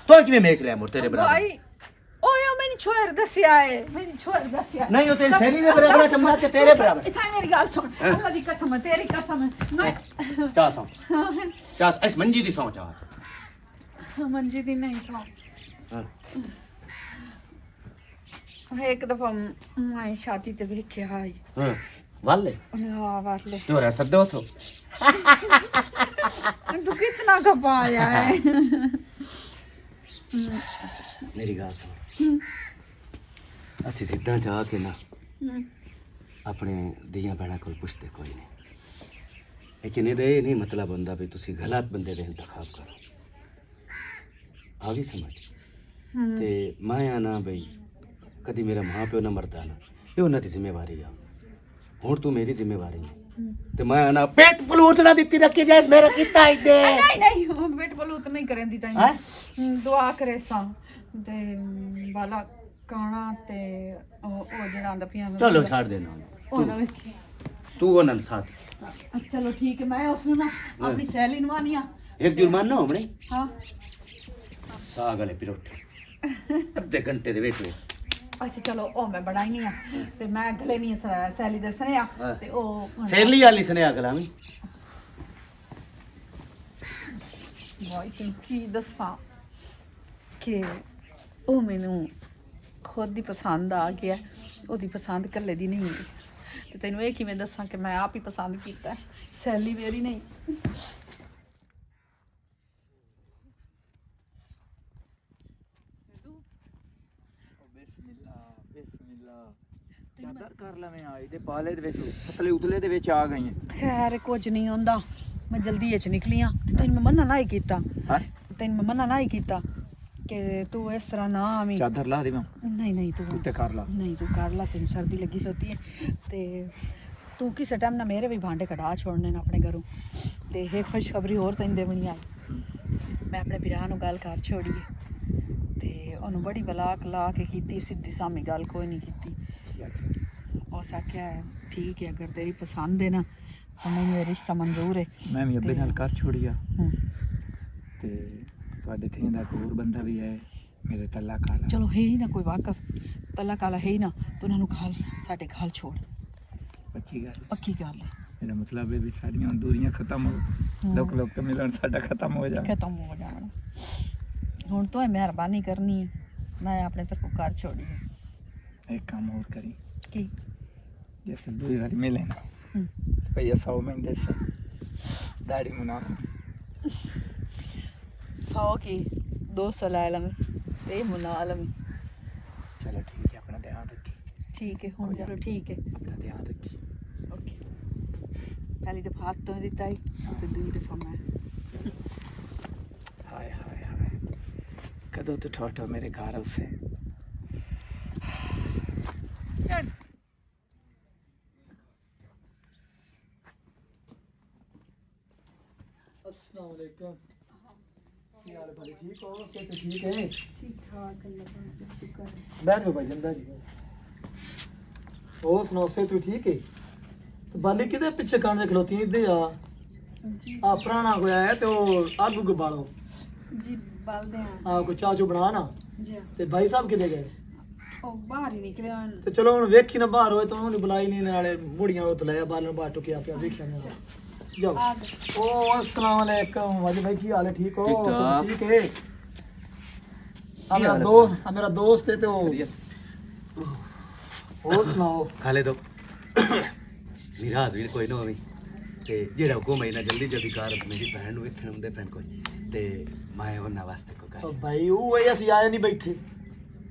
तो किवें मैच ले मोर तेरे बराबर ਭਾਈ ਓਏ ਉਹ ਮੈਨੂੰ ਛੋਰ ਦੱਸਿਆ ਹੈ ਮੈਨੂੰ ਛੋਰ ਦੱਸਿਆ नहीं हो तेरी सहेली दे बराबर चमका के तेरे बराबर ਇਥਾਂ ਮੇਰੀ ਗੱਲ ਸੁਣ ਅੱਲਾ ਦੀ ਕਸਮ ਹੈ ਤੇਰੀ ਕਸਮ ਹੈ ਮੈਂ चा सौ चा इस मंजी दी सौ चा ਮੰਜੀ ਦੀ ਨਹੀਂ ਸੌ हां ਇੱਕ ਦਫਾ ਮੈਂ ਸ਼ਾਦੀ ਤੇ ਵੇਖਿਆ ਆਈ हां वाले ਹਾਂ ਵਾਲੇ तो रहा 200 तू कितना खपाया है मेरी गल सुन, ਅਸੀਂ ਸਿੱਧਾ ਜਾ ਕੇ ਨਾ ਆਪਣੇ ਦੀਆਂ ਭੈਣਾਂ ਕੋਲ ਪੁੱਛਦੇ ਕੋਈ ਨਹੀਂ। ਲੇਕਿਨ ਇਹਦਾ ਇਹ ਨਹੀਂ ਮਤਲਬ ਹੁੰਦਾ ਵੀ ਤੁਸੀਂ ਗਲਤ ਬੰਦੇ ਦੇ ਇੰਤਖਾਬ ਕਰੋ। ਆ ਗਈ ਸਮਝ? ਤੇ ਮੈਂ ਆ ਨਾ ਬਈ ਕਦੀ ਮੇਰਾ ਮਾਂ ਪਿਓ ਨਾ ਮਰਦਾ ਨਾ, ਇਹ ਉਹਨਾਂ ਦੀ ਜ਼ਿੰਮੇਵਾਰੀ ਆ। ਹੁਣ ਤੂੰ ਮੇਰੀ ਜ਼ਿੰਮੇਵਾਰੀ ਹੈ ਤੇ ਮੈਂ ਨਾ ਪੇਟ ਪਲੂਤ ਨਾ ਦਿੱਤੀ ਰੱਖੀ ਜੈਸ ਮੇਰਾ ਕੀਤਾ ਇਦੇ। ਨਹੀਂ ਨਹੀਂ ਬੇਟ ਬਲੂਤ ਨਹੀਂ ਕਰਨ ਦੀ ਤਾਂ ਦੁਆ ਕਰੇ ਸਾਂ ਤੇ ਬਾਲਾ ਕਾਣਾ ਤੇ ਉਹ ਜਿਹੜਾ ਆਂਦਾ ਪਿਆ ਚਲੋ ਛੱਡ ਦੇਣਾ ਉਹਨਾਂ ਵੇਖੀ ਤੂੰ ਉਹਨਾਂ ਨੂੰ ਸਾਥ। ਚਲੋ ਠੀਕ ਹੈ, ਮੈਂ ਉਸ ਨੂੰ ਨਾ ਆਪਣੀ ਸਹੇਲੀ ਨੂੰ ਆਨੀ ਆ ਇੱਕ ਜੁਰਮਾਨਾ ਹੋਣੇ ਹਾਂ ਸਾਗ ਵਾਲੇ ਪਰੌਠੇ ਅੱਧੇ ਘੰਟੇ ਦੇ ਵਿੱਚ ਅੱਛਾ ਚਲੋ ਉਹ ਮੈਂ ਬਣਾਈ ਨਹੀਂ ਆ ਤੇ ਮੈਂ ਗਲੇ ਨਹੀਂ ਸਹੇਲੀ ਦੱਸਣੇ ਆ ਤੇ ਉਹ ਸੇਲੀ ਵਾਲੀ ਸਨੇ ਅਗਲਾ ਵੀ ਵਾਈ ਤੈਨੂੰ ਕੀ ਦੱਸਾਂ ਕਿ ਉਹ ਮੈਨੂੰ ਖੁਦ ਦੀ ਪਸੰਦ ਆ ਗਿਆ, ਉਹਦੀ ਪਸੰਦ ਇਕੱਲੇ ਦੀ ਨਹੀਂ ਤੇ ਤੈਨੂੰ ਇਹ ਕਿਵੇਂ ਦੱਸਾਂ ਕਿ ਮੈਂ ਆਪ ਹੀ ਪਸੰਦ ਕੀਤਾ, ਸਹੇਲੀ ਮੇਰੀ ਨਹੀਂ। ਚਾਦਰ ਕਰ ਲਵੇਂ ਆਈ ਤੇ ਪਾਲੇ ਦੇ ਵਿੱਚ ਪਤਲੇ ਉਤਲੇ ਦੇ ਵਿੱਚ ਆ ਗਈ ਖੈਰ ਕੁਝ ਨਹੀਂ ਹੁੰਦਾ, ਮੈਂ ਜਲਦੀ ਇਹ ਚ ਨਿਕਲੀ ਆ ਤੇ ਤੈਨੂੰ ਮੈਂ ਮਨਾ ਨਾ ਹੀ ਕੀਤਾ, ਹਾਂ ਤੈਨੂੰ ਮੈਂ ਮਨਾ ਨਾ ਹੀ ਕੀਤਾ ਕਿ ਤੂੰ ਇਸ ਤਰ੍ਹਾਂ ਨਾ ਆਵੀਂ। ਚਾਦਰ ਲਾ ਦੇਵਾਂ ਨਹੀਂ ਨਹੀਂ ਤੂੰ ਤੇ ਕਰ ਲਾ। ਨਹੀਂ ਤੂੰ ਕਰ ਲਾ, ਤੈਨੂੰ ਸਰਦੀ ਲੱਗੀ ਫਿਰਦੀ ਹੈ ਤੇ ਤੂੰ ਕਿਸੇ ਟਾਈਮ ਨਾ ਮੇਰੇ ਵੀ ਭਾਂਡੇ ਕਢਾ ਛੋੜਨੇ ਨੇ ਆਪਣੇ ਘਰੋਂ। ਤੇ ਇਹ ਖੁਸ਼ਖਬਰੀ ਹੋਰ ਤੈਨੂੰ ਦੇਵਣੀ ਆ, ਮੈਂ ਆਪਣੇ ਵਿਆਹ ਨੂੰ ਗੱਲ ਕਰ ਛੋੜੀ ਹੈ ਤੇ ਉਹਨੂੰ ਬੜੀ ਬਲਾਕ ਲਾ ਕੇ ਕੀਤੀ, ਸਿੱਧੀ ਸਾਮੀ ਗੱਲ ਕੋਈ ਨਹੀਂ ਕੀਤੀ। ਉਸ ਆਖਿਆ ਠੀਕ ਹੈ ਅਗਰ ਤੇਰੀ ਪਸੰਦ ਹੈ ਨਾ ਤਾਂ ਮੈਨੂੰ ਇਹ ਰਿਸ਼ਤਾ ਮਨਜ਼ੂਰ ਹੈ। ਮੈਂ ਵੀ ਅੱਬੇ ਨਾਲ ਕਰ ਛੋੜੀ ਆ ਹੂੰ। ਤੇ ਤੁਹਾਡੇ ਥੀਂ ਦਾ ਇੱਕ ਹੋਰ ਬੰਦਾ ਵੀ ਹੈ ਮੇਰੇ ਤੱਲਾ ਕਾਲਾ। ਚਲੋ ਹੈ ਹੀ ਨਾ ਕੋਈ ਵਾਕਫ ਤੱਲਾ ਕਾਲਾ ਹੈ ਹੀ ਨਾ, ਤੂੰ ਉਹਨਾਂ ਨੂੰ ਖਾਲ ਸਾਡੇ ਖਾਲ ਛੋੜ, ਪੱਕੀ ਗੱਲ ਪੱਕੀ ਗੱਲ ਹੈ। ਮੇਰਾ ਮਤਲਬ ਹੈ ਵੀ ਸਾਡੀਆਂ ਹੁਣ ਦੂਰੀਆਂ ਖਤਮ ਹੋ, ਲੋਕ ਲੋਕ ਮਿਲਣ ਸਾਡਾ ਖਤਮ ਹੋ ਜਾ। ਖਤਮ ਹੋ ਜਾਣਾ ਹੁਣ ਤੋਂ ਮਿਹਰਬਾਨੀ ਕਰਨੀ ਹੈ, ਮੈਂ ਆਪਣੇ ਤਰਫੋਂ ਕਰ ਛੋੜੀ ਹੈ। ਇੱਕ ਕੰਮ ਹੋਰ ਕਰੀ ਕੀ? जैसे दूरी वाली मिले ना भैया 100 महीने से दाढ़ी मुना 100 की 200 ला लम ते मुना लम। चलो ठीक है, अपना ध्यान रखी। ठीक है हुन चलो ठीक है, अपना ध्यान रखी। ओके पहली दफा हाथ तो दिता ही ते दूसरी दफा मैं। हाय हाय हाय कदों तो ठोठो मेरे घर उसे अस्सलाम वालेकुम। ਕੀ ਹਾਲ ਹੈ ਭਾਈ? ਠੀਕ ਹੋ? ਸਿਹਤ ਠੀਕ ਹੈ? ठीक ठाक अल्लाह का शुक्र है। बैठ जाओ भाईजान बैठ जाओ। ਹੋਰ ਸੁਣਾਓ ਸਿਹਤ ਠੀਕ ਹੈ? ਤੇ ਬਾਲੀ ਕਿਹਦੇ ਪਿੱਛੇ ਕਾਣ ਦੇ ਖਲੋਤੀ ਇੱਦੇ ਆ? जी ਆ ਪੁਰਾਣਾ ਕੋਈ ਆਇਆ ਤੇ ਉਹ ਅੱਗ ਉੱਗ ਬਾਲੋ। जी बाल दे ਆ ਕੋਈ ਚਾਹ ਚੋ ਬਣਾ ਨਾ। जी ਤੇ ਭਾਈ ਸਾਹਿਬ ਕਿੱਥੇ ਗਏ? ओ बाहर ही निकले हन। ਤੇ ਚਲੋ ਹੁਣ ਵੇਖੀ ਨਾ ਬਾਹਰ ਹੋਏ ਤਾਂ ਉਹਨੂੰ ਬੁਲਾਈ ਨਹੀਂ, ਨਾਲੇ ਬੁੜੀਆਂ ਉਹ ਤਲੇ ਬਾਲਣ ਬਾਹਰ ਟੁਕਿਆ ਪਿਆ ਵੇਖਿਆ ਨਾ। ਜਾਓ। आ गए। ओ अस्सलाम वालेकुम वाजी भाई की हाल है? ठीक हो? ठीक ठाक। ठीक है। मेरा दोस्त है तो और सुनाओ। ਖਾਲੇ ਦੋ ਮੇਰਾ ਵੀ ਕੋਈ ਨਾ ਹੋਵੇ ਤੇ ਜਿਹੜਾ ਹੁਕਮ ਹੈ ਨਾ ਜਲਦੀ ਜਲਦੀ ਕਰ, ਮੇਰੀ ਭੈਣ ਨੂੰ ਵੇਖਣ ਹੁੰਦੇ ਪੈਣ ਕੋਈ ਤੇ ਮੈਂ ਉਹਨਾਂ ਵਾਸਤੇ ਕੋ ओ ਕਰ। भाई वो वही असि आए नहीं बैठे।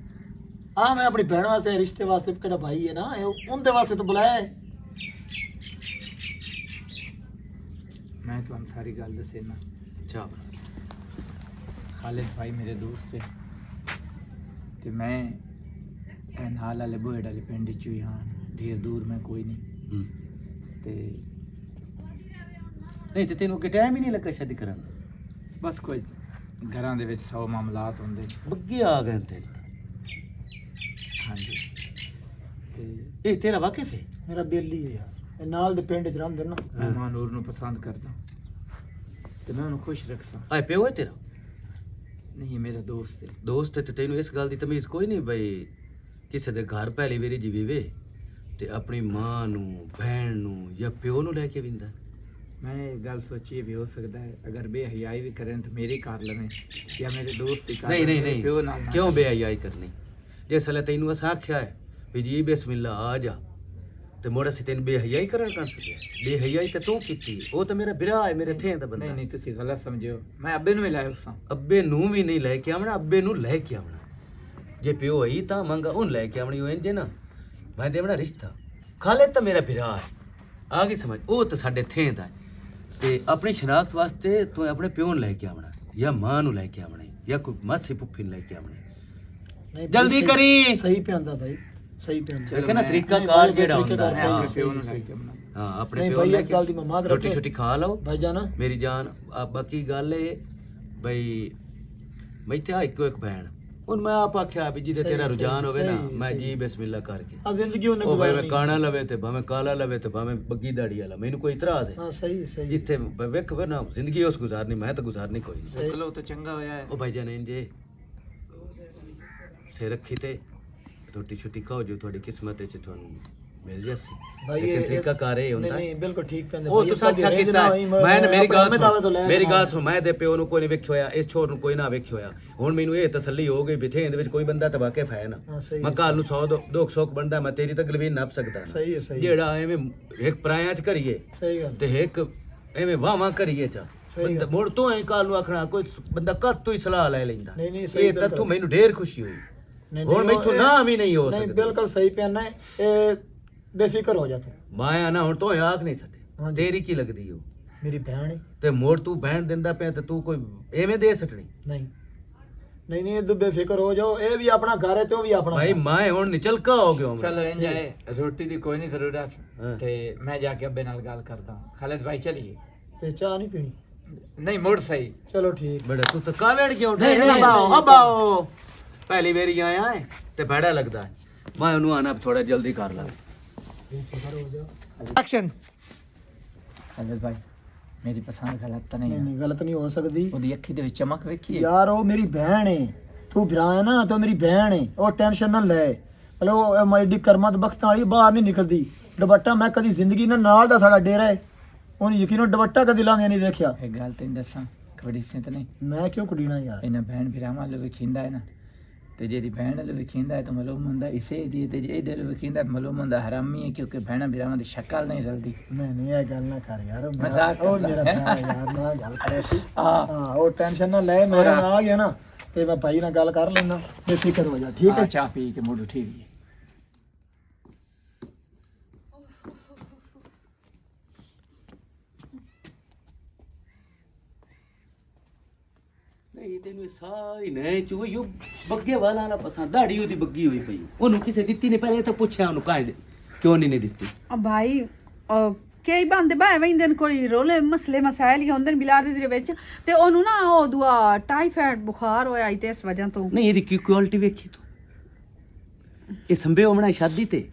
हाँ मैं अपनी बहन वास्ते रिश्ते वास्ते केड़ा भाई है ना उनके वास्ते तो बुलाया है। मैं तो सारी गल दसे ना। ਚਾਹ खालिद भाई मेरे दोस्त है ते मैं नाल वाले बोएड वाले पिंड च ही हाँ, ढेर दूर मैं कोई नहीं ते ਨਹੀਂ ਤੇ ਤੈਨੂੰ ਕਿ ਟਾਈਮ ਹੀ ਨਹੀਂ ਲੱਗਾ ਸ਼ਾਦੀ ਕਰਨ ਦਾ? बस कोई घरां दे विच 100 मामलात हुंदे। ਬੱਗੇ ਆ ਗਏ ਤੇ हाँ जी ते ਇਹ ਤੇਰਾ ਵਾਕਿਫ ਹੈ? मेरा बेली है यार ये नाल दे पिंड च रहंदे ना। मैं मां नूर नूं पसंद करदा ते मैं उन्हें खुश रखसा। ਆਏ ਪਿਓ ਹੈ ਤੇਰਾ नहीं मेरा दोस्त है। ਦੋਸਤ ਹੈ ਤੇ ਤੈਨੂੰ ਇਸ ਗੱਲ ਦੀ ਤਮੀਜ਼ ਕੋਈ ਨਹੀਂ ਬਈ ਕਿਸੇ ਦੇ ਘਰ ਪਹਿਲੀ ਵਾਰੀ ਜਿਵੇਂ ਵੇ ਤੇ ਆਪਣੀ ਮਾਂ ਨੂੰ ਭੈਣ ਨੂੰ ਜਾਂ ਪਿਓ ਨੂੰ ਲੈ ਕੇ ਵਿੰਦਾ। मैं एक गल सोची भी हो सकता है अगर बेहयाई भी करें तो मेरी कार लवें या मेरे दोस्त की कार ਨਹੀਂ ਨਹੀਂ लवें, प्यो नाल ਨਹੀਂ ना ਕਿਉਂ करें। ਬੇਹਯਾਈ ਕਰਨੀ? ਜਿਸ ਵੇਲੇ ਤੈਨੂੰ ਅਸਾਂ ਆਖਿਆ ਹੈ ਵੀ ਜੀ ਬਿਸਮਿਲ੍ਲਾ ਆ ਜਾ ਤੇ ਮੋੜਾ ਸੀ ਤੈਨੂੰ ਬੇਹਯਾਈ ਕਰਨ ਕਰ ਸਕਿਆ ਬੇਹਯਾਈ ਤੇ ਤੂੰ ਕੀਤੀ ਉਹ ਤਾਂ ਮੇਰਾ ਬਿਰਾ ਹੈ ਮੇਰੇ ਥੇ ਦਾ ਬੰਦਾ ਨਹੀਂ ਤੁਸੀਂ ਗਲਤ ਸਮਝਿਓ ਮੈਂ ਅੱਬੇ ਨੂੰ ਵੀ ਲਾਇਆ ਉਸਾਂ ਅੱਬੇ ਨੂੰ ਵੀ ਨਹੀਂ ਲੈ ਕੇ ਆਵਣਾ ਅੱਬੇ ਨੂੰ ਲੈ ਕੇ ਆਵਣਾ ਜੇ ਪਿਓ ਹੋਈ ਤਾਂ ਮੰਗਾ ਉਹਨ ਲੈ ਕੇ ਆਵਣੀ ਉਹ ਇੰਜ ਨਾ ਮੈਂ ਦੇਵਣਾ ਰਿਸ਼ਤਾ ਖਾਲੇ ਤਾਂ ਮੇਰਾ ਬਿਰਾ ਹੈ ਆ ਗਈ ਸਮਝ ਉਹ ਤਾਂ ਸਾਡੇ ਥੇ ਦਾ ਤੇ ਆਪਣੀ ਸ਼ਨਾਖਤ ਵਾਸਤੇ ਤੂੰ ਆਪਣੇ ਪਿਓ ਨੂੰ ਲੈ ਕੇ ਆਵਣਾ ਜਾਂ ਮਾਂ ਨੂੰ ਲੈ ਕੇ ਆਵਣਾ ਜਾਂ ਕੋਈ ਮਾਸੀ ਪੁੱਫੀ ਨੂੰ ਲੈ ਕੇ ਆਵਣਾ ਨਹੀਂ ਜਲਦੀ ਕਰੀ ਸਹੀ ਪਿਆਂਦਾ ਭਾਈ ਸਹੀ ਪਿਆਂਦਾ ਦੇਖੇ ਨਾ ਤਰੀਕਾ ਕਾਰ ਜਿਹੜਾ ਹੁੰਦਾ ਸਹੀ, ਹਾਂ ਪਿਓ ਨੂੰ ਲੈ ਕੇ ਆਉਣਾ ਹਾਂ ਆਪਣੇ ਨਹੀਂ ਪਿਓ ਭਾਈ ਨੂੰ ਲੈ ਇਸ ਕੇ ਗੱਲ ਦੀ ਮੈਂ ਮਾਦ ਰੋਟੀ ਰੱਖੇ ਛੋਟੀ ਖਾ ਲਓ ਭਾਈ ਜਾਨਾ ਮੇਰੀ ਜਾਨ ਆ ਬਾਕੀ ਗੱਲ ਏ ਬਈ ਮੈਂ ਤੇ ਇੱਕੋ ਇੱਕ ਭੈਣ ਹੁਣ ਮੈਂ ਆਪ ਆਖਿਆ ਵੀ ਜਿਹਦੇ ਤੇਰਾ ਰੁਝਾਨ ਹੋਵੇ ਨਾ ਮੈਂ ਜੀ ਬਿਸਮਿਲ੍ਲਾ ਕਰਕੇ ਆ ਜ਼ਿੰਦਗੀ ਉਹਨੇ ਉਹ ਭਾਵੇਂ ਗੁਜ਼ਾਰਨੀ ਕਾਣਾ ਲਵੇ ਤੇ ਭਾਵੇਂ ਕਾਲਾ ਲਵੇ ਤੇ ਭਾਵੇਂ ਬੱਗੀ ਦਾੜੀ ਵਾਲਾ ਮੈਨੂੰ ਕੋਈ ਇਤਰਾਜ਼ ਹੈ ਹਾਂ ਸਹੀ ਸਹੀ ਜਿੱਥੇ ਵੇਖ ਵੇ ਨਾ ਜ਼ਿੰਦਗੀ ਉਸ ਗੁਜ਼ਾਰਨੀ ਮੈਂ ਤਾਂ ਗੁਜ਼ਾਰਨੀ ਕੋਈ ਨਹੀਂ ਚਲੋ ਤਾਂ ਚੰਗਾ ਹੋਇਆ ਹੈ ਉਹ ਭਾਈ ਜਾਨ ਇੰਜੇ ਸੇ ਰੱਖੀ ਤੇ ਰੋਟੀ ਛੁੱਟੀ ਖਾਓ ਜੋ ਤੁਹਾਡੀ ਕਿਸਮਤ ਵਿੱਚ ਤੁਹਾਨੂੰ ਮਿਲ ਜਾਸੀ ਭਾਈ ਲੇਕਿਨ ਇਹ ਤਰੀਕਾ ਕਾਰ ਇਹ ਨਹੀਂ ਹੁੰਦਾ ਨਹੀਂ ਬਿਲਕੁਲ ਠੀਕ ਕਹਿੰਦੇ ਉਹ ਤੁਸੀਂ ਅੱਛਾ ਕੀਤਾ ਮੈਂ ਮੇਰੀ ਗੱਲ ਸੁਣ ਮੈਂ ਦੇ ਪਿਓ ਨੂੰ ਕੋਈ ਨਹੀਂ ਵੇਖਿਆ ਹੋਇਆ ਇਸ ਛੋਰ ਨੂੰ ਕੋਈ ਨਾ ਵੇਖਿਆ ਹੋਇਆ ਹੁਣ ਮੈਨੂੰ ਇਹ ਤਸੱਲੀ ਹੋ ਗਈ ਬਿਥੇ ਇਹਦੇ ਵਿੱਚ ਕੋਈ ਬੰਦਾ ਤਾਂ ਵਾਕਿਫ ਹੈ ਨਾ ਹਾਂ ਸਹੀ ਮੈਂ ਕੱਲ ਨੂੰ 100 200 ਬੰਦਾ ਮੈਂ ਤੇਰੀ ਤਾਂ ਗਲਵੀਨ ਨੱਪ ਸਕਦਾ ਸਹੀ ਹੈ ਸਹੀ ਜਿਹੜਾ ਐਵੇਂ ਇੱਕ ਪਰਾਇਆਂ ਚ ਕਰੀਏ ਸਹੀ ਗੱਲ ਤੇ ਇੱਕ ਐਵੇਂ ਵਾਹਾਂ ਕਰੀਏ ਚਾ ਸਹੀ ਗੱਲ। ਮੁੜ ਤੋਂ ਐ ਕੱਲ ਨੂੰ ਆਖਣਾ ਕੋਈ ਬੰਦਾ ਘਰ ਤੋਂ ਹੀ ਸਲਾਹ ਲੈ ਲੈਂਦਾ ਨਹੀਂ, ਨਹੀਂ, ਸਹੀ ਇਹ ਤਾਂ ਬਿਲਕੁਲ। ਤੂੰ ਮੈਨੂੰ ਢੇਰ ਖੁਸ਼ੀ ਹੋਈ ਨਹੀਂ, ਹੁਣ ਨਹੀਂ, ਮੈਥੋਂ ਉਹ- ਨਾ ਵੀ ਨਹੀਂ ਹੋ ਨਹੀਂ ਸਕਦਾ ਬਿਲਕੁਲ ਸਹੀ ਪਿਆਨਾ ਹੈ ਇਹ ਬੇਫਿਕਰ ਹੋ ਜਾ ਤੂੰ ਮਾਇਆ ਨਾ ਹੁਣ ਤੋਂ ਆਖ ਨਹੀਂ ਸਕਦੇ ਹਾਂਜੀ। ਤੇਰੀ ਕੀ ਲੱਗਦੀ ਹੋ ਮੇਰੀ ਭੈਣ ਹੈ ਤੇ ਮੋੜ ਤੂੰ ਬਹਿਣ ਦਿੰਦਾ ਪਿਆ ਤੇ ਤੂੰ ਕੋਈ ਐਵੇਂ ਦੇ ਸਟਣੀ ਨਹੀਂ ਨਹੀਂ ਨਹੀਂ ਤੂੰ ਬੇਫਿਕਰ ਹੋ ਜਾਓ ਇਹ ਵੀ ਆਪਣਾ ਘਰ ਹੈ ਤੇ ਉਹ ਵੀ ਆਪਣਾ ਭਾਈ ਘਰ। ਮੈਂ ਹੁਣ ਨਿਚਲਕਾ ਹੋ ਗਿਆ ਚਲੋ ਇੰਜ ਹੈ ਰੋਟੀ ਦੀ ਕੋਈ ਨਹੀਂ ਹਾਂ। ਜ਼ਰੂਰਤ ਤੇ ਮੈਂ ਜਾ ਕੇ ਅੱਬੇ ਨਾਲ ਗੱਲ ਕਰਦਾ ਖਾਲਿਦ ਭਾਈ ਚਲੀਏ ਤੇ ਚਾਹ ਨਹੀਂ ਪੀਣੀ ਨਹੀਂ ਮੁੜ ਸਹੀ ਚਲੋ ਠੀਕ ਬੜਾ ਤੂੰ ਤਾਂ ਕਾਵੜ ਕਿਉਂ ਨਹੀਂ, ਉਠੇ ਨਹੀਂ, ਅਬਾਓ ਅਬਾਓ ਪਹਿਲੀ ਵਾਰੀ ਆਇਆ ਹੈ ਤੇ ਬੜਾ ਲੱਗਦਾ ਹੈ ਮੈਂ ਉਹਨੂੰ ਆਣਾ ਥੋੜਾ ਜਲਦੀ ਕਰ ਲਾ ਬੇਫਿਕਰ ਹੋ ਜਾ ਐਕਸ਼ਨ ਖਾਲਿਦ ਭਾਈ ਮੇਰੀ ਪਸੰਦ ਗਲਤ ਤਾਂ ਨਹੀਂ ਨਹੀਂ ਹੈ ਨਹੀਂ ਗਲਤ ਨਹੀਂ ਹੋ ਸਕਦੀ ਉਹਦੀ ਅੱਖੀ ਦੇ ਵਿੱਚ ਚਮਕ ਵੇਖੀਏ ਯਾਰ ਉਹ ਮੇਰੀ ਭੈਣ ਹੈ ਤੂੰ ਭਰਾ ਹੈ ਨਾ ਤੂੰ ਮੇਰੀ ਭੈਣ ਹੈ ਉਹ ਟੈਨਸ਼ਨ ਨਾ ਲੈ ਮਤਲਬ ਉਹ ਮੈਡੀ ਕਰਮਤ ਬਖਤਾਂ ਵਾਲੀ ਬਾਹਰ ਨਹੀਂ ਨਿਕਲਦੀ ਦੁਪੱਟਾ ਮੈਂ ਕਦੀ ਜ਼ਿੰਦਗੀ ਨਾਲ ਦਾ ਸਾਡਾ ਡੇਰਾ ਹੈ ਉਹਨੂੰ ਯਕੀਨੋ ਦੁਪੱਟਾ ਕਦੀ ਲਾਉਂਦੇ ਨਹੀਂ ਵੇਖਿਆ ਇੱਕ ਗੱਲ ਤੈਨੂੰ ਦੱਸਾਂ ਕਬੱਡੀ ਸਿੰਤ ਨਹੀਂ ਮੈਂ ਕਿਉਂ ਕੁੜੀਣਾ ਯਾਰ ਇਹਨਾਂ ਭੈਣ ਭਰਾਵਾਂ ਵੱਲੋਂ ਵਿਖਿੰਦਾ ਹੈ ਨਾ ਤੇ ਜਿਹਦੀ ਭੈਣ ਵੱਲੋਂ ਵਿਖਿੰਦਾ ਹੈ ਤਾਂ ਮਾਲੂਮ ਹੁੰਦਾ ਇਸੇ ਦੀ ਤੇ ਜੇ ਇਹਦੇ ਵੱਲੋਂ ਵਿਖਿੰਦਾ ਮਾਲੂਮ ਹੁੰਦਾ ਹਰਾਮੀ ਹੈ ਕਿਉਂਕਿ ਭੈਣਾਂ ਭਰਾਵਾਂ ਦੀ ਸ਼ਕਲ ਨਹੀਂ ਰਲਦੀ ਨਹੀਂ ਇਹ ਗੱਲ ਨਾ ਕਰ ਯਾਰ ਮਜ਼ਾਕ ਉਹ ਕਰਦਾ ਮੇਰਾ ਹੈ। ਭਰਾ ਯਾਰ ਨਾ ਗੱਲ ਕਰੇ ਸੀ ਹਾਂ ਹਾਂ ਉਹ ਟੈਨਸ਼ਨ ਨਾ ਲੈ ਮੈਂ ਹੁਣ ਆ ਗਿਆ ਨਾ ਤੇ ਮੈਂ ਭਾਈ ਨਾਲ ਗੱਲ ਕਰ ਲੈਣਾ ਬੇਫਿਕਰ ਹੋ ਜਾ ਠੀਕ ਹੈ ਚਾਹ ਪੀ ਕੇ ਮੁੱਢ ਠੀਕ ਹੈ ਨਹੀਂ ਤੈਨੂੰ ਇਹ ਸਾਰੀ ਨੈ ਚੋ ਯੋ ਬੱਗੇ ਵਾਲਾ ਨਾ ਪਸੰਦ ਦਾੜੀ ਉਹਦੀ ਬੱਗੀ ਹੋਈ ਪਈ ਉਹਨੂੰ ਕਿਸੇ ਦਿੱਤੀ ਨਹੀਂ ਪਹਿਲੇ ਤਾਂ ਪੁੱਛਿਆ ਉਹਨੂੰ ਕਾਹਦੇ ਕਿਉਂ ਨਹੀਂ ਦਿੱਤੀ ਆ ਭਾਈ ਕਈ ਬੰਦੇ ਬਾਹਰ ਵੈਂਦੇ ਨੇ ਕੋਈ ਰੋਲੇ ਮਸਲੇ ਮਸਾਇਲ ਹੀ ਹੁੰਦੇ ਨੇ ਬਿਲਾਦੇ ਦੇ ਵਿੱਚ ਤੇ ਉਹਨੂੰ ਨਾ ਉਹ ਦੁਆ ਟਾਈਫਾਇਡ ਬੁਖਾਰ ਹੋਇਆ ਤੇ ਇਸ ਵਜ੍ਹਾ ਤੋਂ ਨਹੀਂ ਇਹਦੀ ਕੀ ਕੁਆਲਿਟੀ ਵੇਖੀ ਤੂੰ ਇਹ ਸੰਭੇ ਹੋਣਾ ਸ਼ਾਦੀ ਤੇ